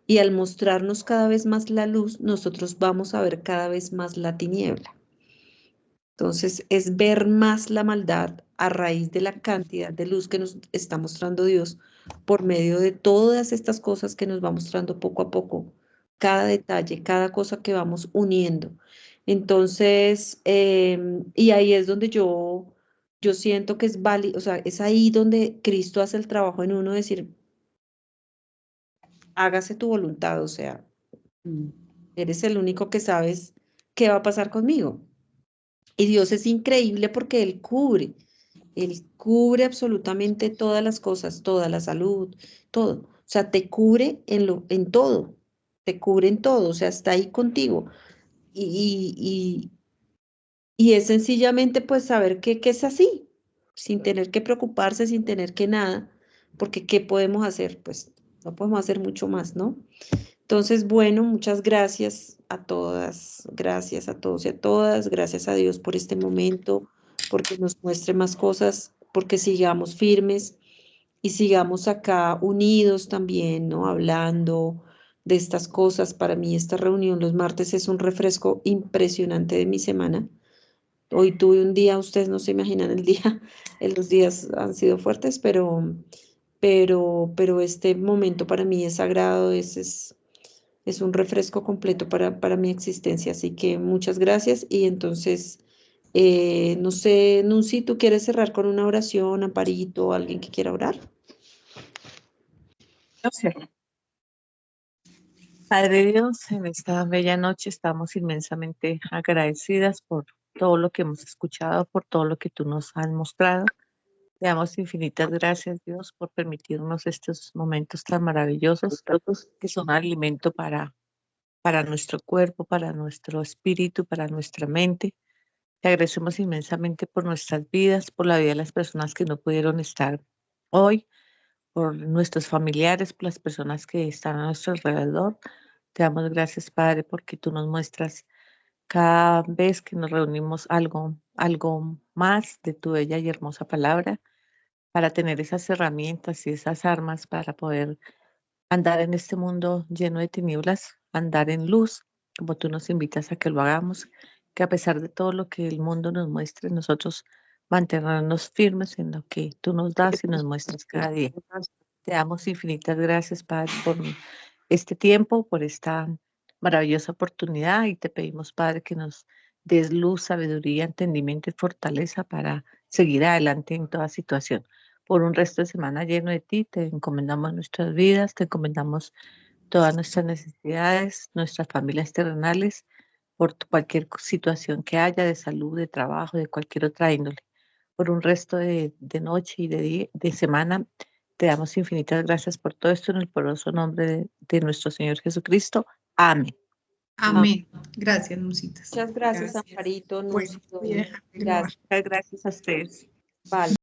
Y al mostrarnos cada vez más la luz, nosotros vamos a ver cada vez más la tiniebla. Entonces, es ver más la maldad a raíz de la cantidad de luz que nos está mostrando Dios por medio de todas estas cosas que nos va mostrando poco a poco, cada detalle, cada cosa que vamos uniendo. Entonces, y ahí es donde yo siento que es válido, o sea, es ahí donde Cristo hace el trabajo en uno, decir, hágase tu voluntad, o sea, eres el único que sabes qué va a pasar conmigo. Y Dios es increíble porque Él cubre absolutamente todas las cosas, toda la salud, todo. O sea, te cubre en todo, te cubre en todo, o sea, está ahí contigo. Y, y es sencillamente pues saber que es así, sin tener que preocuparse, sin tener que nada, porque ¿qué podemos hacer? Pues no podemos hacer mucho más, ¿no? Entonces, bueno, muchas gracias a todas, gracias a todos y a todas, gracias a Dios por este momento, porque nos muestre más cosas, porque sigamos firmes y sigamos acá unidos también, ¿no? Hablando de estas cosas. Para mí esta reunión los martes es un refresco impresionante de mi semana. Hoy tuve un día, ustedes no se imaginan el día, los días han sido fuertes, pero este momento para mí es sagrado, es un refresco completo para mi existencia. Así que muchas gracias. Y entonces, no sé, Nunci, ¿tú quieres cerrar con una oración, Amparito, alguien que quiera orar? No sé. Padre Dios, en esta bella noche estamos inmensamente agradecidas por todo lo que hemos escuchado, por todo lo que tú nos has mostrado. Te damos infinitas gracias, Dios, por permitirnos estos momentos tan maravillosos que son alimento para nuestro cuerpo, para nuestro espíritu, para nuestra mente. Te agradecemos inmensamente por nuestras vidas, por la vida de las personas que no pudieron estar hoy, por nuestros familiares, por las personas que están a nuestro alrededor. Te damos gracias, Padre, porque tú nos muestras cada vez que nos reunimos algo más de tu bella y hermosa palabra para tener esas herramientas y esas armas para poder andar en este mundo lleno de tinieblas, andar en luz, como tú nos invitas a que lo hagamos, que a pesar de todo lo que el mundo nos muestre, nosotros mantenernos firmes en lo que tú nos das y nos muestras cada día. Te damos infinitas gracias, Padre, por este tiempo, por esta maravillosa oportunidad y te pedimos, Padre, que nos des luz, sabiduría, entendimiento y fortaleza para seguir adelante en toda situación. Por un resto de semana lleno de ti, te encomendamos nuestras vidas, te encomendamos todas nuestras necesidades, nuestras familias terrenales, por cualquier situación que haya de salud, de trabajo, de cualquier otra índole. Por un resto de noche y de semana, te damos infinitas gracias por todo esto en el poderoso nombre de nuestro Señor Jesucristo. Amén. Amén. Gracias, Nuncitas. Muchas gracias, Gracias. Amparito, Bueno, Nunci. voy a dejar de grabar. Gracias. Gracias a ustedes. Vale.